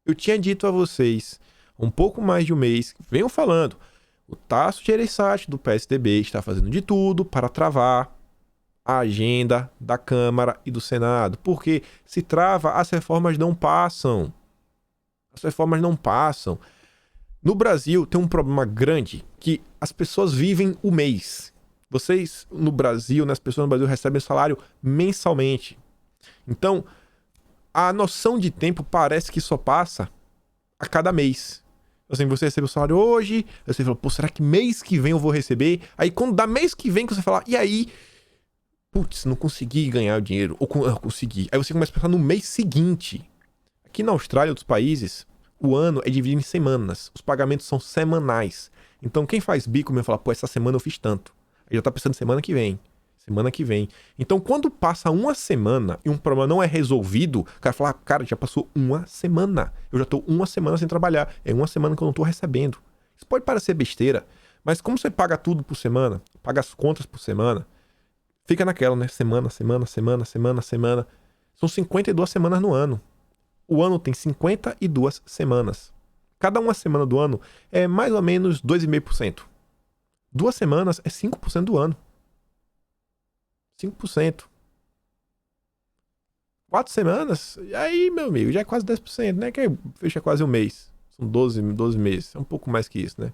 Eu tinha dito a vocês, um pouco mais de um mês, venham falando, o Tasso Gereissati, do PSDB, está fazendo de tudo para travar a agenda da Câmara e do Senado. Porque se trava, as reformas não passam. As reformas não passam. No Brasil tem um problema grande, que as pessoas vivem o mês. Vocês no Brasil, as pessoas no Brasil recebem salário mensalmente. Então, a noção de tempo parece que só passa a cada mês. Assim, você recebe o salário hoje, aí você fala, pô, será que mês que vem eu vou receber? Aí quando dá mês que vem que você fala, e aí? Putz, não consegui ganhar o dinheiro, ou consegui. Aí você começa a pensar no mês seguinte. Aqui na Austrália e outros países, o ano é dividido em semanas. Os pagamentos são semanais. Então quem faz bico mesmo fala, pô, essa semana eu fiz tanto. Aí já tá pensando semana que vem. Semana que vem. Então quando passa uma semana e um problema não é resolvido, o cara fala, cara, já passou uma semana. Eu já tô uma semana sem trabalhar. É uma semana que eu não tô recebendo. Isso pode parecer besteira, mas como você paga tudo por semana, paga as contas por semana, fica naquela, né? Semana. São 52 semanas no ano. O ano tem 52 semanas. Cada uma semana do ano é mais ou menos 2,5%. 2 semanas é 5% do ano. 5%. 4 semanas, e aí, meu amigo, já é quase 10%, né? Que aí fecha quase um mês. São 12 meses. É um pouco mais que isso, né?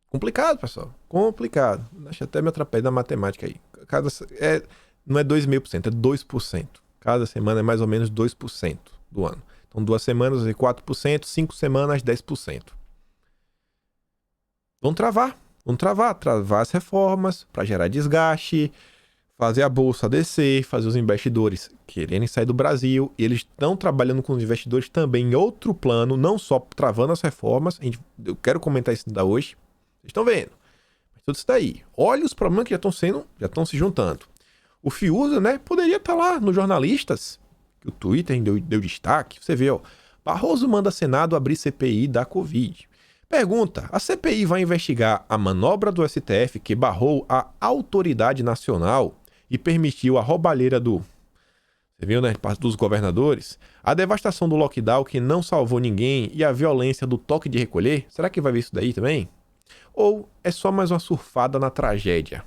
Complicado, pessoal. Complicado. Deixa até me atrapalhar na matemática aí. Não é 2,5%, é 2%. Cada semana é mais ou menos 2% do ano. Então, 2 semanas é 4%, 5 semanas, 10%. Vão travar as reformas para gerar desgaste, fazer a bolsa descer, fazer os investidores quererem sair do Brasil, e eles estão trabalhando com os investidores também em outro plano, não só travando as reformas. Eu quero comentar isso ainda hoje. Vocês estão vendo? Mas tudo isso daí. Olha os problemas que já estão se juntando. O Fiuza, né, poderia estar lá nos jornalistas, que o Twitter deu destaque. Você vê, ó, Barroso manda Senado abrir CPI da Covid. Pergunta, a CPI vai investigar a manobra do STF que barrou a autoridade nacional e permitiu a roubalheira você viu, né, dos governadores, a devastação do lockdown que não salvou ninguém e a violência do toque de recolher? Será que vai ver isso daí também? Ou é só mais uma surfada na tragédia?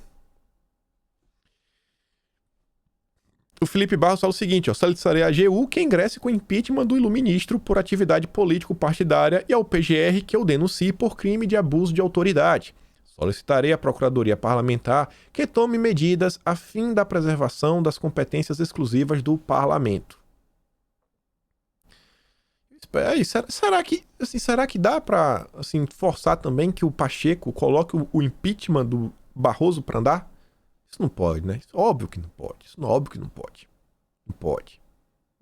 O Felipe Barros fala o seguinte, ó, solicitarei à AGU que ingresse com impeachment do iluministro por atividade político-partidária e ao PGR que eu denuncie por crime de abuso de autoridade. Solicitarei à Procuradoria Parlamentar que tome medidas a fim da preservação das competências exclusivas do Parlamento. Aí, será que dá para forçar também que o Pacheco coloque o impeachment do Barroso para andar? Isso não pode, né? Óbvio que não pode. Óbvio que não pode. Não pode.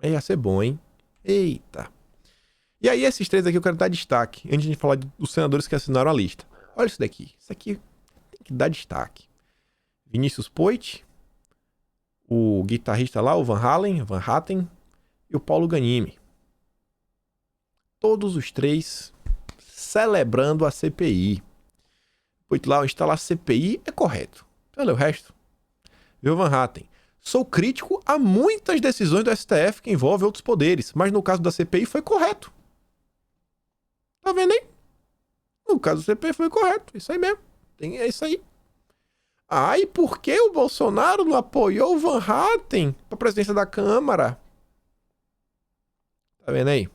Aí ia ser bom, hein? Eita. E aí esses três aqui eu quero dar destaque, antes de falar dos senadores que assinaram a lista. Olha isso daqui. Isso aqui tem que dar destaque. Vinícius Poit, o guitarrista lá, o Van Hatten, e o Paulo Ganimi. Todos os três celebrando a CPI. Poit lá, instalar a CPI é correto. Olha o resto. Viu, Van Hatten? Sou crítico a muitas decisões do STF que envolvem outros poderes, mas no caso da CPI foi correto. Tá vendo aí? No caso do CPI foi correto. Isso aí mesmo. É isso aí. Ah, e por que o Bolsonaro não apoiou o Van Hatten para a presidência da Câmara? Tá vendo aí?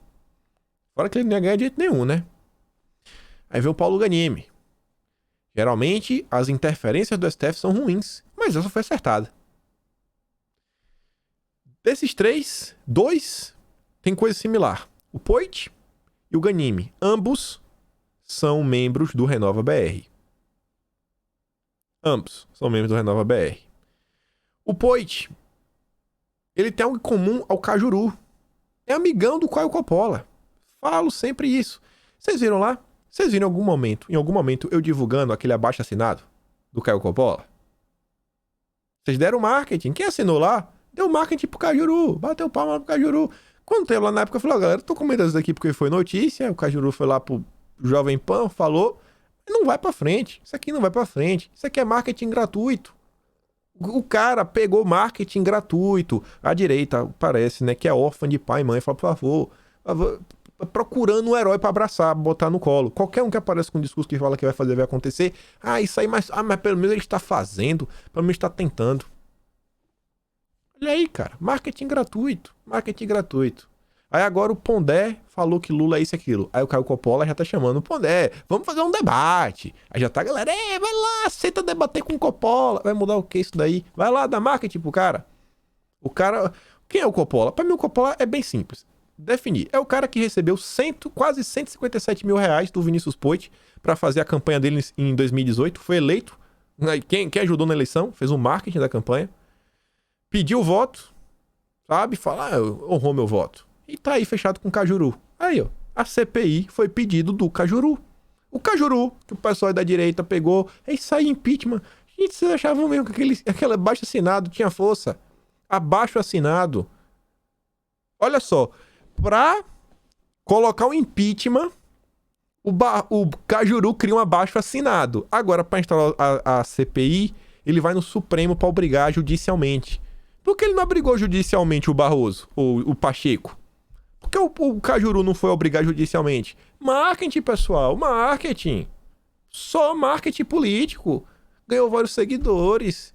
Fora que ele não ia ganhar de jeito nenhum, né? Aí vem o Paulo Ganimi. Geralmente, as interferências do STF são ruins, mas essa foi acertada. Desses três, dois têm coisa similar. O Poit e o Ganimi. Ambos são membros do Renova BR. Ambos são membros do Renova BR. O Poit, ele tem algo em comum ao Cajuru. É amigão do Caio Coppola. Falo sempre isso. Vocês viram lá? Vocês viram em algum momento, eu divulgando aquele abaixo-assinado do Caio Coppola? Vocês deram marketing. Quem assinou lá, deu marketing pro Cajuru. Bateu palma pro Cajuru. Quando teve lá na época, eu falei, galera, tô comentando isso daqui porque foi notícia. O Cajuru foi lá pro Jovem Pan, falou. Não vai pra frente. Isso aqui não vai pra frente. Isso aqui é marketing gratuito. O cara pegou marketing gratuito. A direita, parece, né, que é órfã de pai e mãe. Fala, por favor, procurando um herói pra abraçar, botar no colo. Qualquer um que aparece com um discurso que fala que vai fazer, vai acontecer. Ah, isso aí, mas pelo menos ele está fazendo. Pelo menos está tentando. Olha aí, cara. Marketing gratuito. Marketing gratuito. Aí agora o Pondé falou que Lula é isso e aquilo. Aí o Caio Coppola já tá chamando o Pondé. Vamos fazer um debate. Aí já tá a galera, vai lá, aceita debater com o Coppola. Vai mudar o que isso daí? Vai lá, dá marketing pro cara. O cara... Quem é o Coppola? Pra mim o Coppola é bem simples. Definir. É o cara que recebeu quase 157 mil reais do Vinícius Poit pra fazer a campanha dele em 2018. Foi eleito. Quem ajudou na eleição, fez o marketing da campanha. Pediu o voto. Sabe? Fala, honrou meu voto. E tá aí fechado com o Cajuru. Aí, ó. A CPI foi pedido do Cajuru. O Cajuru, que o pessoal da direita pegou. É isso aí, impeachment. Gente, vocês achavam mesmo que aquele abaixo assinado tinha força? Abaixo assinado. Olha só. Pra colocar o impeachment, o Cajuru cria um abaixo assinado. Agora, pra instalar a CPI, ele vai no Supremo pra obrigar judicialmente. Por que ele não obrigou judicialmente o Barroso, ou o Pacheco? Por que o Cajuru não foi obrigar judicialmente? Marketing, pessoal, marketing. Só marketing político. Ganhou vários seguidores.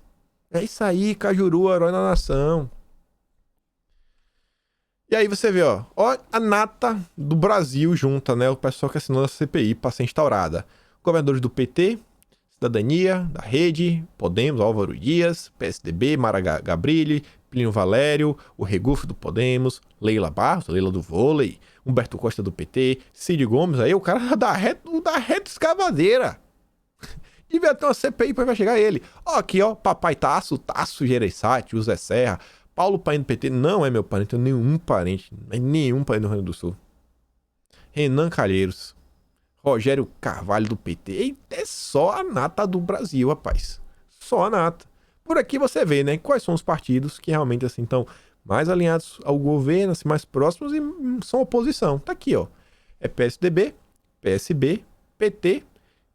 É isso aí, Cajuru, herói da nação. E aí você vê, ó a nata do Brasil junta, né? O pessoal que assinou a CPI para ser instaurada. Governadores do PT, Cidadania, da Rede, Podemos, Álvaro Dias, PSDB, Mara Gabrilli, Plínio Valério, o Regufo do Podemos, Leila Barros, Leila do Vôlei, Humberto Costa do PT, Cid Gomes, aí o cara da reta escavadeira. Devia ter uma CPI, vai chegar ele. Ó, aqui, ó, papai Tasso Gereissati, José Serra, Paulo Paim do PT. Não é meu parente, eu tenho nenhum parente. Nenhum parente do Rio Grande do Sul. Renan Calheiros. Rogério Carvalho do PT. Eita, é só a nata do Brasil, rapaz. Só a nata. Por aqui você vê, né, quais são os partidos que realmente, assim, estão mais alinhados ao governo, assim, mais próximos e são oposição. Tá aqui, ó. É PSDB, PSB, PT,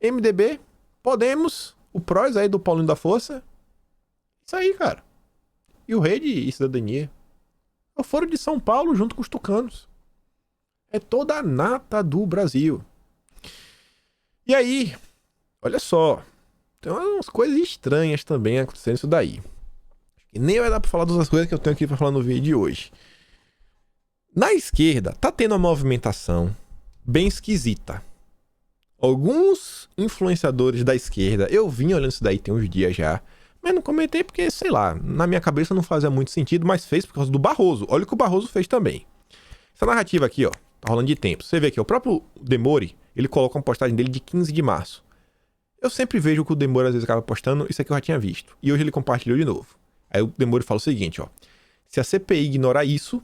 MDB, Podemos, o PROS aí do Paulinho da Força. Isso aí, cara. E o Rede e Cidadania. É o Foro de São Paulo junto com os tucanos. É toda a nata do Brasil. E aí, olha só. Tem umas coisas estranhas também acontecendo isso daí. E nem vai dar pra falar das coisas que eu tenho aqui pra falar no vídeo de hoje. Na esquerda, tá tendo uma movimentação bem esquisita. Alguns influenciadores da esquerda, eu vim olhando isso daí tem uns dias já, mas não comentei porque, sei lá, na minha cabeça não fazia muito sentido, mas fez por causa do Barroso. Olha o que o Barroso fez também. Essa narrativa aqui, ó, tá rolando de tempo. Você vê aqui, o próprio Demore, ele coloca uma postagem dele de 15 de março. Eu sempre vejo que o Demore às vezes acaba postando, isso aqui eu já tinha visto. E hoje ele compartilhou de novo. Aí o Demore fala o seguinte, ó. Se a CPI ignorar isso,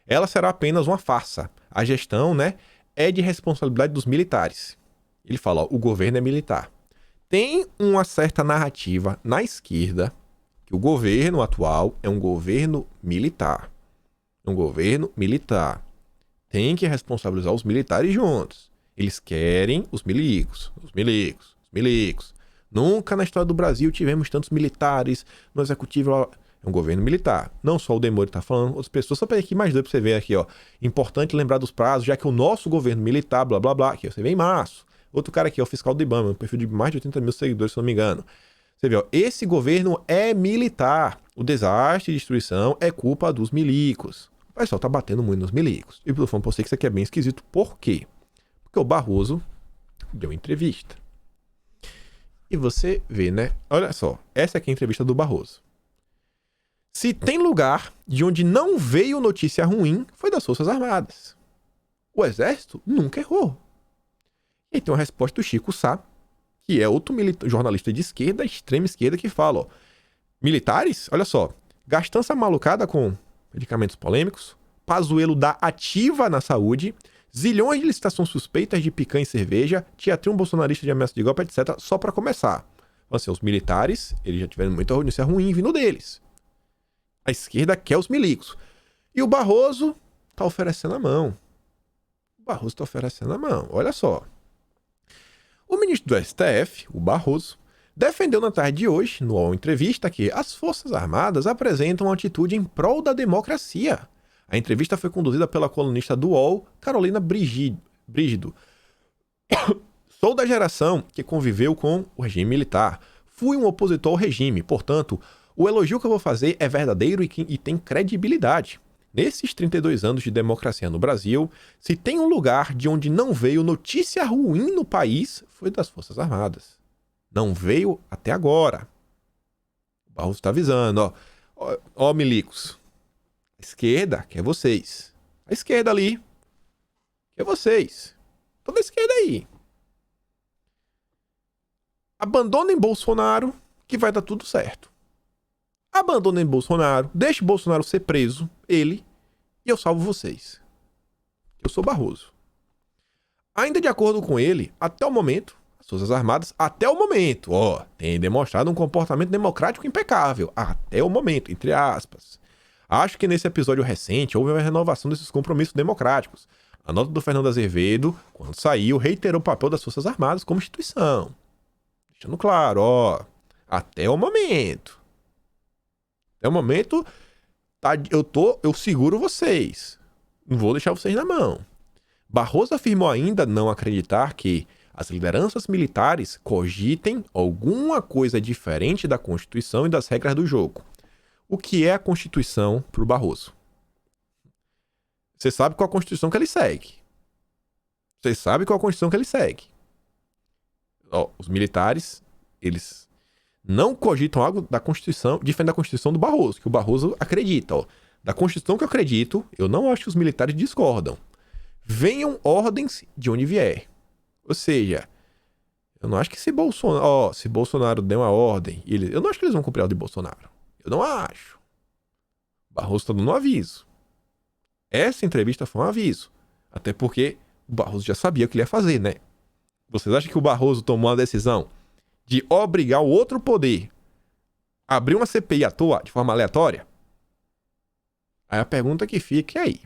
ela será apenas uma farsa. A gestão, né, é de responsabilidade dos militares. Ele fala, ó, o governo é militar. Tem uma certa narrativa na esquerda que o governo atual é um governo militar. Um governo militar. Tem que responsabilizar os militares juntos. Eles querem os milicos. Os milicos. Os milicos. Nunca na história do Brasil tivemos tantos militares no executivo. É um governo militar. Não só o Demore tá falando, outras pessoas. Só para aqui mais dois pra você ver aqui, ó. Importante lembrar dos prazos, já que o nosso governo militar, blá blá blá, aqui você vê em março. Outro cara aqui, ó, o fiscal do IBAMA, um perfil de mais de 80 mil seguidores, se não me engano. Você vê, ó, esse governo é militar. O desastre e destruição é culpa dos milicos. O pessoal tá batendo muito nos milicos. E eu falando pra você que isso aqui é bem esquisito. Por quê? Porque o Barroso deu entrevista. E você vê, né? Olha só, essa aqui é a entrevista do Barroso. Se tem lugar de onde não veio notícia ruim, foi das Forças Armadas. O Exército nunca errou. E tem uma resposta do Chico Sá, que é outro jornalista de esquerda, extrema esquerda, que fala, ó, militares, olha só, gastança malucada com medicamentos polêmicos, Pazuello dá ativa na saúde, zilhões de licitações suspeitas de picanha e cerveja, teatrinho bolsonarista de ameaça de golpe, etc. Só para começar. Então, assim, os militares, eles já tiveram muita notícia ruim vindo deles. A esquerda quer os milicos. E o Barroso tá oferecendo a mão. O Barroso tá oferecendo a mão. Olha só. O ministro do STF, o Barroso, defendeu na tarde de hoje, no UOL Entrevista, que as Forças Armadas apresentam uma atitude em prol da democracia. A entrevista foi conduzida pela colunista do UOL, Carolina Brígido. Sou da geração que conviveu com o regime militar. Fui um opositor ao regime, portanto, o elogio que eu vou fazer é verdadeiro e tem credibilidade. Nesses 32 anos de democracia no Brasil, se tem um lugar de onde não veio notícia ruim no país, foi das Forças Armadas. Não veio até agora. O Barroso está avisando, ó. Ó, milicos. A esquerda quer vocês. A esquerda ali quer vocês. Toda a esquerda aí. Abandonem Bolsonaro que vai dar tudo certo. Abandonem Bolsonaro, deixe Bolsonaro ser preso, ele, e eu salvo vocês. Eu sou Barroso. Ainda de acordo com ele, até o momento, as Forças Armadas, até o momento, ó, têm demonstrado um comportamento democrático impecável. Até o momento, entre aspas. Acho que nesse episódio recente houve uma renovação desses compromissos democráticos. A nota do Fernando Azevedo, quando saiu, reiterou o papel das Forças Armadas como instituição. Deixando claro, ó, até o momento. Até o momento, tá, eu seguro vocês. Não vou deixar vocês na mão. Barroso afirmou ainda não acreditar que as lideranças militares cogitem alguma coisa diferente da Constituição e das regras do jogo. O que é a Constituição para o Barroso? Você sabe qual é a Constituição que ele segue. Você sabe qual é a Constituição que ele segue. Ó, os militares, eles não cogitam algo da Constituição, diferente da Constituição do Barroso, que o Barroso acredita. Ó. Da Constituição que eu acredito, eu não acho que os militares discordam. Venham ordens de onde vier. Ou seja, Eu não acho que se Bolsonaro der uma ordem, eu não acho que eles vão cumprir a ordem de Bolsonaro. Eu não acho. Barroso tá dando um aviso. Essa entrevista foi um aviso. Até porque o Barroso já sabia o que ele ia fazer, né? Vocês acham que o Barroso tomou a decisão de obrigar o outro poder a abrir uma CPI à toa, de forma aleatória? Aí a pergunta que fica é aí.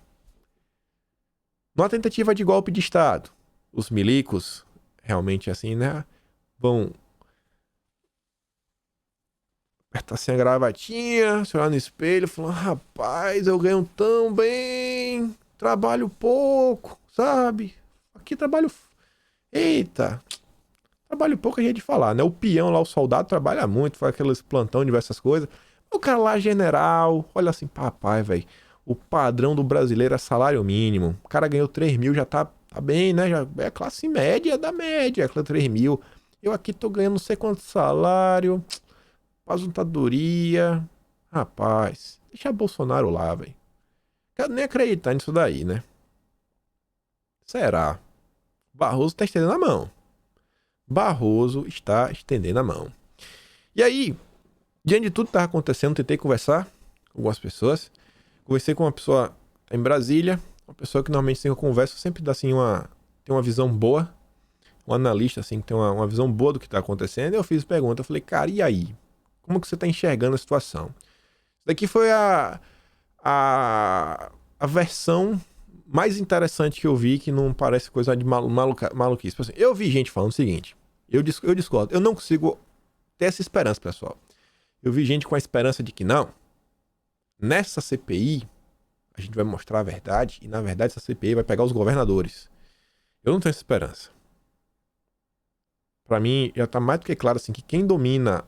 Numa tentativa de golpe de Estado, os milicos, realmente assim, né, vão apertar assim a gravatinha, se olhar no espelho, falar, rapaz, eu ganho tão bem, trabalho pouco, sabe? Aqui trabalho... Eita, trabalho pouco é jeito de falar, né? O peão lá, o soldado, trabalha muito, faz aqueles plantão, diversas coisas. O cara lá, general, olha assim, papai, velho, o padrão do brasileiro é salário mínimo. O cara ganhou 3 mil, já tá bem, né? Já é classe média da média, 3 mil. Eu aqui tô ganhando não sei quanto salário, aposentadoria. Rapaz, deixa Bolsonaro lá, velho. Quero nem acreditar nisso daí, né? Será? Barroso tá estendendo a mão. Barroso está estendendo a mão. E aí, diante de tudo que estava acontecendo, tentei conversar com algumas pessoas. Conversei com uma pessoa em Brasília, uma pessoa que normalmente tem uma conversa, sempre dá assim tem uma visão boa, um analista assim que tem uma visão boa do que está acontecendo. E eu fiz pergunta, eu falei, cara, e aí? Como que você está enxergando a situação? Isso daqui foi a versão mais interessante que eu vi, que não parece coisa de maluquice. Assim, eu vi gente falando o seguinte, eu discordo, eu não consigo ter essa esperança, pessoal. Eu vi gente com a esperança de que não, nessa CPI a gente vai mostrar a verdade e na verdade essa CPI vai pegar os governadores. Eu não tenho essa esperança. Pra mim já tá mais do que claro assim que quem domina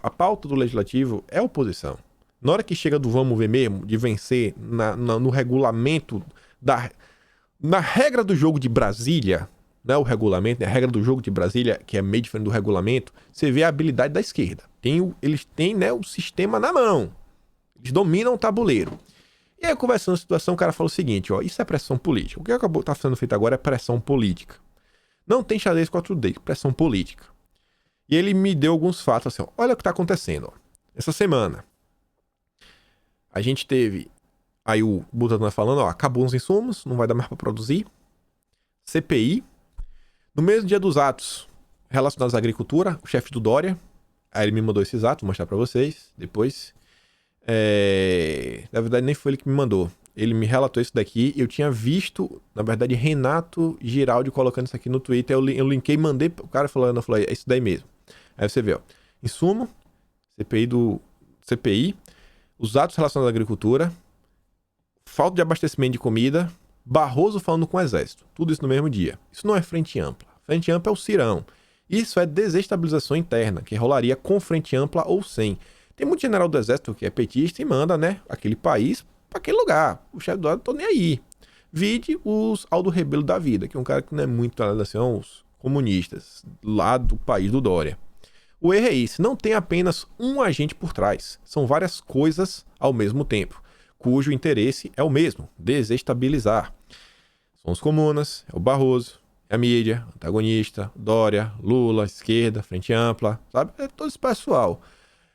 a pauta do legislativo é a oposição. Na hora que chega do vamos ver mesmo, de vencer no regulamento, na regra do jogo de Brasília, não é o regulamento, é a regra do jogo de Brasília, que é meio diferente do regulamento, você vê a habilidade da esquerda. Eles têm, né, o sistema na mão. Eles dominam o tabuleiro. E aí, conversando a situação, o cara falou o seguinte, ó, isso é pressão política. O que tá sendo feito agora é pressão política. Não tem xadrez 4D, pressão política. E ele me deu alguns fatos assim, ó, olha o que tá acontecendo, ó. Essa semana, a gente teve, aí o Butantan falando, ó, acabou os insumos, não vai dar mais pra produzir. CPI. No mesmo dia dos atos relacionados à agricultura, o chefe do Dória, aí ele me mandou esses atos, vou mostrar pra vocês depois. Na verdade, nem foi ele que me mandou. Ele me relatou isso daqui. Eu tinha visto, na verdade, Renato Giraldi colocando isso aqui no Twitter. Eu linkei, mandei o cara falando, eu falei, é isso daí mesmo. Aí você vê, ó. Insumo, CPI, os atos relacionados à agricultura, falta de abastecimento de comida, Barroso falando com o Exército. Tudo isso no mesmo dia. Isso não é frente ampla. Frente ampla é o cirão. Isso é desestabilização interna, que rolaria com frente ampla ou sem. Tem muito general do Exército que é petista e manda, né, aquele país para aquele lugar. O chefe do lado não tô nem aí. Vide os Aldo Rebelo da vida, que é um cara que não é muito em relação aos comunistas, lá do país do Dória. O erro é esse, não tem apenas um agente por trás. São várias coisas ao mesmo tempo, cujo interesse é o mesmo, desestabilizar. São os comunas, é o Barroso, é a mídia, antagonista, Dória, Lula, esquerda, frente ampla, sabe? É todo esse pessoal.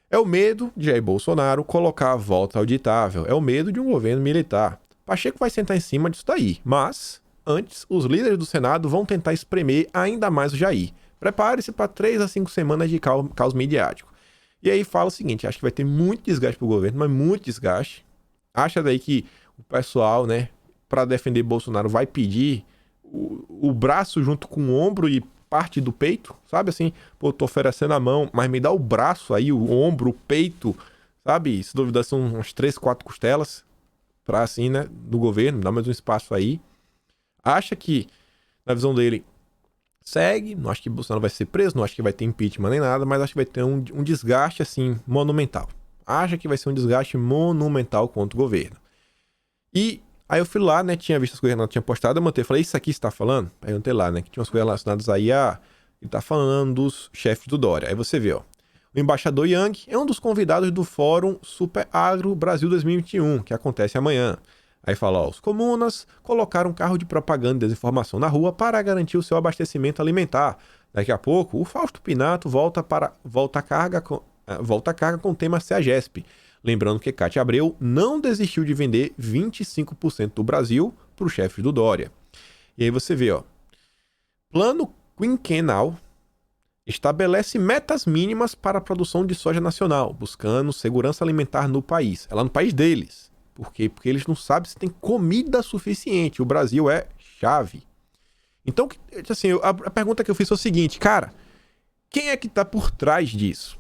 É o medo de Jair Bolsonaro colocar a volta auditável. É o medo de um governo militar. Pacheco vai sentar em cima disso daí. Mas, antes, os líderes do Senado vão tentar espremer ainda mais o Jair. Prepare-se para 3 a 5 semanas de caos midiático. E aí fala o seguinte, acho que vai ter muito desgaste pro governo, mas muito desgaste. Acha daí que o pessoal, né, para defender Bolsonaro vai pedir o braço junto com o ombro e parte do peito, sabe assim, pô, tô oferecendo a mão, mas me dá o braço aí, o ombro, o peito, sabe, se duvidar são umas 3, 4 costelas, pra assim, né, do governo, dá mais um espaço aí. Acha que, na visão dele, segue, não acho que Bolsonaro vai ser preso, não acho que vai ter impeachment nem nada, mas acho que vai ter um desgaste, assim, monumental. Acha que vai ser um desgaste monumental contra o governo. E aí eu fui lá, né, tinha visto as coisas que o Renato tinha postado, eu mantei, falei, isso aqui você tá falando? Aí eu mantei lá, né, que tinha umas coisas relacionadas aí ele tá falando dos chefes do Dória. Aí você vê, ó, o embaixador Yang é um dos convidados do Fórum Super Agro Brasil 2021, que acontece amanhã. Aí fala, ó, os comunas colocaram um carro de propaganda e desinformação na rua para garantir o seu abastecimento alimentar. Daqui a pouco, o Fausto Pinato volta a carga com o tema CEAGESP. Lembrando que Cátia Abreu não desistiu de vender 25% do Brasil para os chefes do Dória. E aí você vê, ó. Plano quinquenal estabelece metas mínimas para a produção de soja nacional, buscando segurança alimentar no país. É lá no país deles. Por quê? Porque eles não sabem se tem comida suficiente. O Brasil é chave. Então, assim, a pergunta que eu fiz foi o seguinte, cara, quem é que tá por trás disso?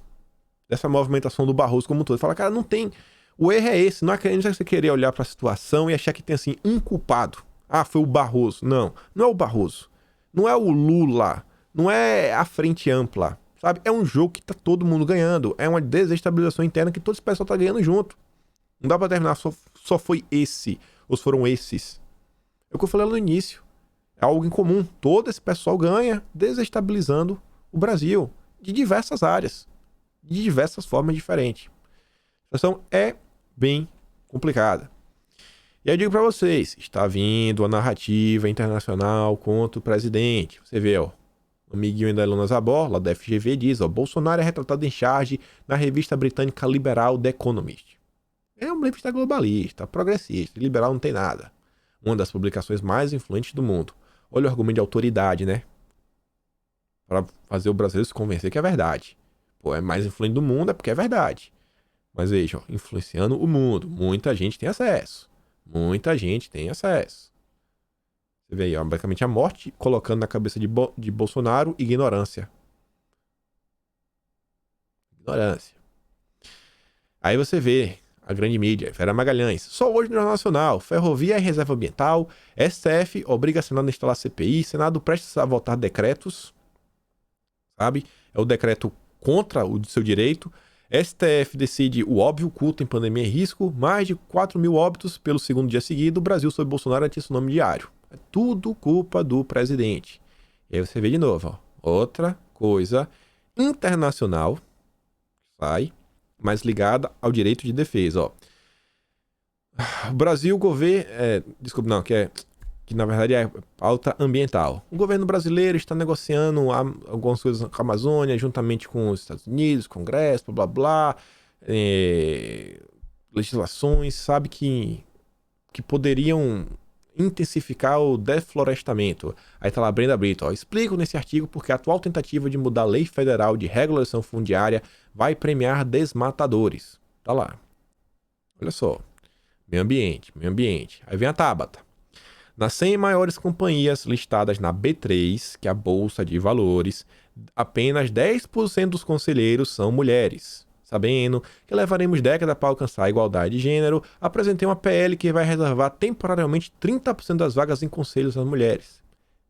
Dessa movimentação do Barroso como um todo. Fala, cara, não tem... O erro é esse, não é você querer olhar para a situação e achar que tem, assim, um culpado. Ah, foi o Barroso. Não, não é o Barroso. Não é o Lula. Não é a frente ampla, sabe? É um jogo que tá todo mundo ganhando. É uma desestabilização interna que todo esse pessoal tá ganhando junto. Não dá pra terminar, só foi esse, ou foram esses. É o que eu falei lá no início. É algo em comum. Todo esse pessoal ganha desestabilizando o Brasil de diversas áreas, de diversas formas diferentes. A situação é bem complicada. E aí eu digo pra vocês, está vindo a narrativa internacional contra o presidente. Você vê, ó, o amiguinho da Ilona Zabor, lá da FGV, diz, ó, Bolsonaro é retratado em charge na revista britânica liberal The Economist. É uma revista globalista, progressista, liberal não tem nada. Uma das publicações mais influentes do mundo. Olha o argumento de autoridade, né? Para fazer o brasileiro se convencer que é verdade. Pô, é mais influente do mundo, é porque é verdade. Mas veja, ó, influenciando o mundo. Muita gente tem acesso. Muita gente tem acesso. Você vê aí, ó, basicamente a morte colocando na cabeça de Bolsonaro ignorância. Ignorância. Aí você vê a grande mídia, Vera Magalhães. Só hoje no Jornal Nacional, Ferrovia e Reserva Ambiental, STF obriga a Senado a instalar CPI, Senado prestes a votar decretos, sabe? É o decreto contra o seu direito. STF decide o óbvio, culto em pandemia e risco, mais de 4 mil óbitos pelo segundo dia seguido, Brasil sob Bolsonaro anti-tsunami diário. É tudo culpa do presidente. E aí você vê de novo, ó, outra coisa internacional, sai, mas ligada ao direito de defesa, ó. O Brasil, desculpa, não, que na verdade é pauta ambiental. O governo brasileiro está negociando algumas coisas com a Amazônia, juntamente com os Estados Unidos, Congresso, blá blá blá, legislações, sabe, que poderiam intensificar o deflorestamento. Aí tá lá a Brenda Brito, ó, explico nesse artigo porque a atual tentativa de mudar a lei federal de regulação fundiária vai premiar desmatadores. Tá lá. Olha só. Meio ambiente. Aí vem a Tabata. Nas 100 maiores companhias listadas na B3, que é a Bolsa de Valores, apenas 10% dos conselheiros são mulheres. Sabendo que levaremos décadas para alcançar a igualdade de gênero, apresentei uma PL que vai reservar temporariamente 30% das vagas em conselhos às mulheres.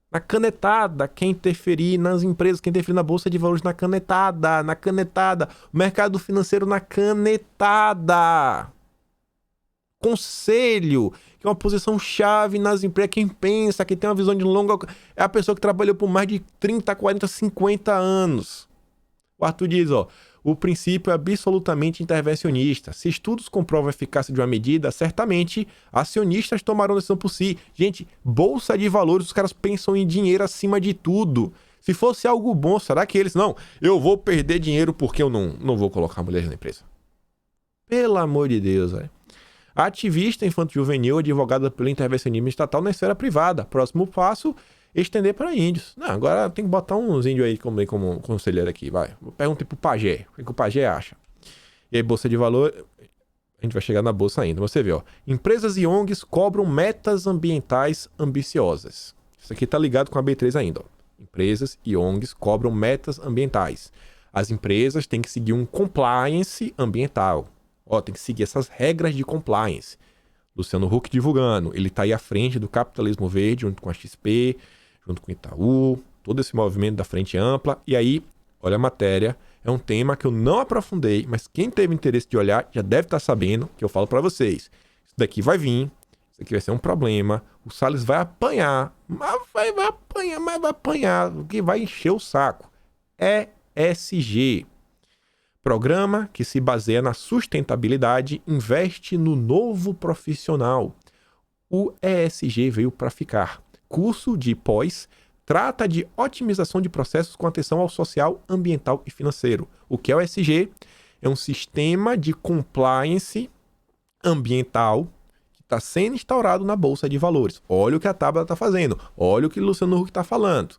Na canetada, quem interferir nas empresas, quem interferir na Bolsa de Valores, na canetada. O mercado financeiro na canetada. Conselho, que é uma posição chave nas empresas. Quem pensa, que tem uma visão de longa... É a pessoa que trabalhou por mais de 30, 40, 50 anos. O Arthur diz, ó, o princípio é absolutamente intervencionista. Se estudos comprovam a eficácia de uma medida, certamente acionistas tomarão decisão por si. Gente, Bolsa de Valores, os caras pensam em dinheiro acima de tudo. Se fosse algo bom, será que eles... Não, eu vou perder dinheiro porque eu não vou colocar mulheres na empresa. Pelo amor de Deus, velho. Ativista infanto-juvenil, advogada pelo intervencionismo estatal na esfera privada. Próximo passo, estender para índios. Não, agora tem que botar uns índios aí como conselheiro aqui, vai. Pergunta pro Pajé, o que o Pajé acha. E aí, Bolsa de Valor, a gente vai chegar na Bolsa ainda. Você vê, ó. Empresas e ONGs cobram metas ambientais ambiciosas. Isso aqui tá ligado com a B3 ainda, ó. Empresas e ONGs cobram metas ambientais. As empresas têm que seguir um compliance ambiental. Ó, tem que seguir essas regras de compliance. Luciano Huck divulgando. Ele tá aí à frente do capitalismo verde, junto com a XP, junto com o Itaú, todo esse movimento da frente ampla. E aí, olha a matéria. É um tema que eu não aprofundei, mas quem teve interesse de olhar já deve estar sabendo que eu falo para vocês. Isso daqui vai vir, isso aqui vai ser um problema. O Salles vai apanhar, mas vai apanhar, que vai encher o saco. ESG. Programa que se baseia na sustentabilidade, investe no novo profissional. O ESG veio para ficar. Curso de pós Trata de otimização de processos com atenção ao social, ambiental e financeiro. O que é o ESG? É um sistema de compliance ambiental que está sendo instaurado na Bolsa de Valores. Olha o que a Tabata está fazendo. Olha o que o Luciano Huck está falando.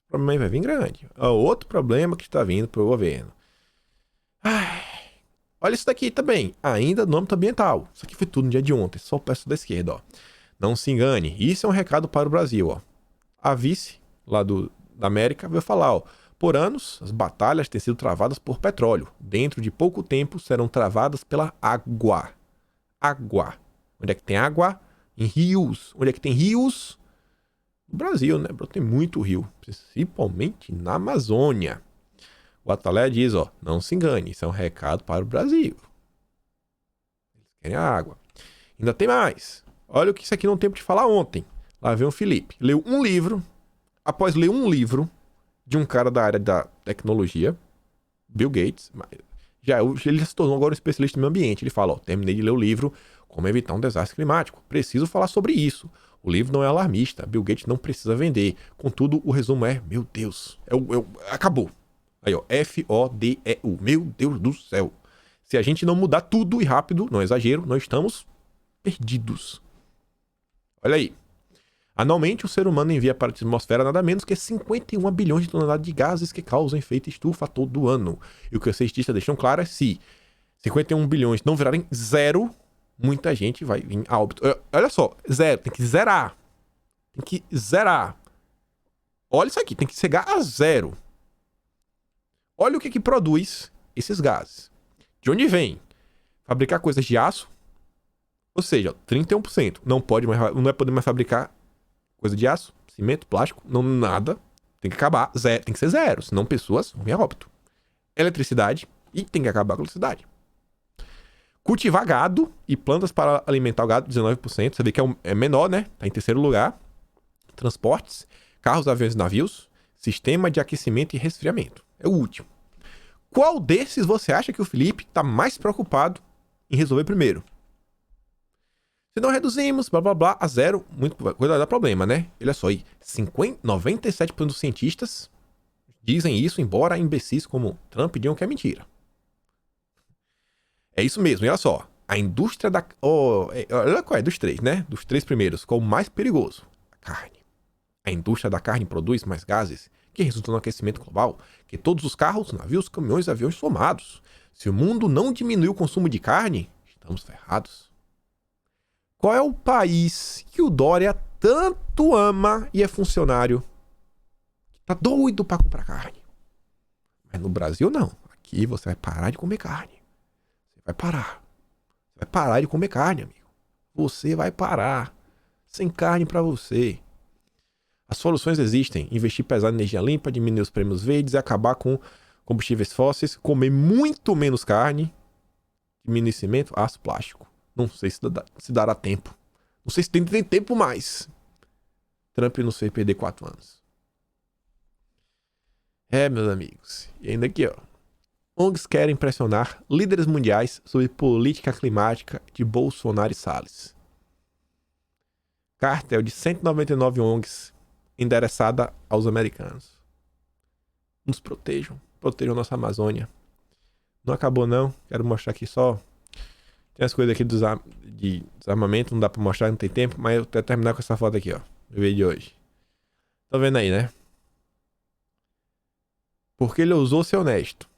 O problema vai vir grande. É outro problema que está vindo para o governo. Olha isso daqui também. Ainda no âmbito ambiental. Isso aqui foi tudo no dia de ontem. Só o peço da esquerda, ó. Não se engane. Isso é um recado para o Brasil, ó. A vice lá da América veio falar, ó. Por anos, as batalhas têm sido travadas por petróleo. Dentro de pouco tempo, serão travadas pela água. Água. Onde é que tem água? Em rios. Onde é que tem rios? No Brasil, né? Tem muito rio. Principalmente na Amazônia. O Atalé diz, ó, não se engane. Isso é um recado para o Brasil. Eles querem água. Ainda tem mais. Olha o que isso aqui não tem tempo de falar ontem. Lá vem o Felipe. Leu um livro. Após ler um livro de um cara da área da tecnologia, Bill Gates, ele se tornou agora um especialista em meio ambiente. Ele fala, ó, terminei de ler o livro Como Evitar um Desastre Climático. Preciso falar sobre isso. O livro não é alarmista. Bill Gates não precisa vender. Contudo, o resumo é, meu Deus, acabou. Aí, ó, FODEU. Meu Deus do céu. Se a gente não mudar tudo e rápido, não é exagero, nós estamos perdidos. Olha aí. Anualmente, o ser humano envia para a atmosfera nada menos que 51 bilhões de toneladas de gases que causam efeito estufa todo ano. E o que os cientistas deixam claro é se 51 bilhões não virarem zero, muita gente vai vir a óbito. Olha só, zero, tem que zerar. Tem que zerar. Olha isso aqui, tem que chegar a zero. Olha o que produz esses gases. De onde vem? Fabricar coisas de aço. Ou seja, 31%. Não vai poder mais fabricar coisa de aço, cimento, plástico, não nada. Tem que acabar, zero, tem que ser zero, senão pessoas vão vir a óbito. Eletricidade, e tem que acabar com a eletricidade. Cultivar gado e plantas para alimentar o gado, 19%. Você vê que é menor, né? Tá em terceiro lugar. Transportes, carros, aviões e navios. Sistema de aquecimento e resfriamento. É o último. Qual desses você acha que o Felipe está mais preocupado em resolver primeiro? Se não reduzimos, blá blá blá, a zero, muito coisa vai dar problema, né? Olha só aí, 97% dos cientistas dizem isso, embora imbecis como Trump digam que é mentira. É isso mesmo, e olha só, a indústria da... olha qual é, dos três, né? Dos três primeiros, qual o mais perigoso? A carne. A indústria da carne produz mais gases que resultam no aquecimento global que todos os carros, navios, caminhões e aviões somados. Se o mundo não diminuir o consumo de carne, estamos ferrados. Qual é o país que o Dória tanto ama e é funcionário? Tá doido pra comprar carne. Mas no Brasil, não. Aqui você vai parar de comer carne. Você vai parar. Você vai parar de comer carne, amigo. Você vai parar. Sem carne pra você. As soluções existem. Investir pesado em energia limpa, diminuir os prêmios verdes e acabar com combustíveis fósseis, comer muito menos carne, diminuir cimento, aço, plástico. Não sei se dará tempo. Não sei se tem tempo mais. Trump nos fez perder 4 anos. Meus amigos. E ainda aqui, ó. ONGs querem pressionar líderes mundiais sobre política climática de Bolsonaro e Salles. Cartel de 199 ONGs endereçada aos americanos. Nos protejam. Protejam nossa Amazônia. Não acabou, não. Quero mostrar aqui só. Tem as coisas aqui de desarmamento, não dá pra mostrar, não tem tempo, mas eu quero terminar com essa foto aqui, ó. No vídeo de hoje. Tá vendo aí, né? Porque ele ousou ser honesto.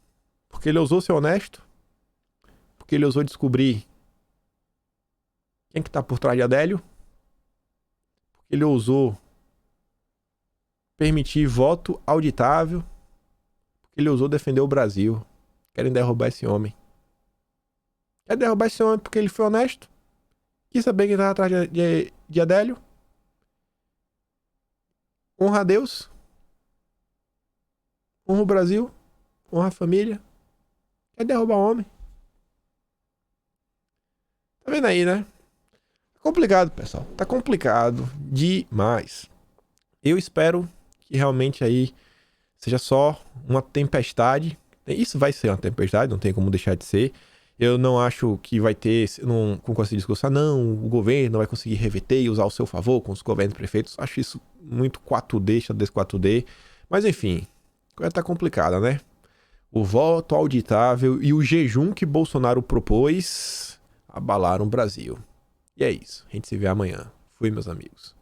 Porque ele ousou ser honesto. Porque ele ousou descobrir quem que tá por trás de Adélio. Porque ele ousou permitir voto auditável. Porque ele ousou defender o Brasil. Querem derrubar esse homem. Quer derrubar esse homem porque ele foi honesto? Quis saber quem estava atrás de Adélio? Honra a Deus? Honra o Brasil? Honra a família? Quer derrubar o homem? Tá vendo aí, né? Tá complicado, pessoal. Tá complicado demais. Eu espero que realmente aí seja só uma tempestade. Isso vai ser uma tempestade, não tem como deixar de ser. Eu não acho que vai ter, não consigo discursar, não, o governo vai conseguir reverter e usar ao seu favor com os governos prefeitos. Acho isso muito 4D, xadrez 4D. Mas enfim, a coisa tá complicada, né? O voto auditável e o jejum que Bolsonaro propôs abalaram o Brasil. E é isso. A gente se vê amanhã. Fui, meus amigos.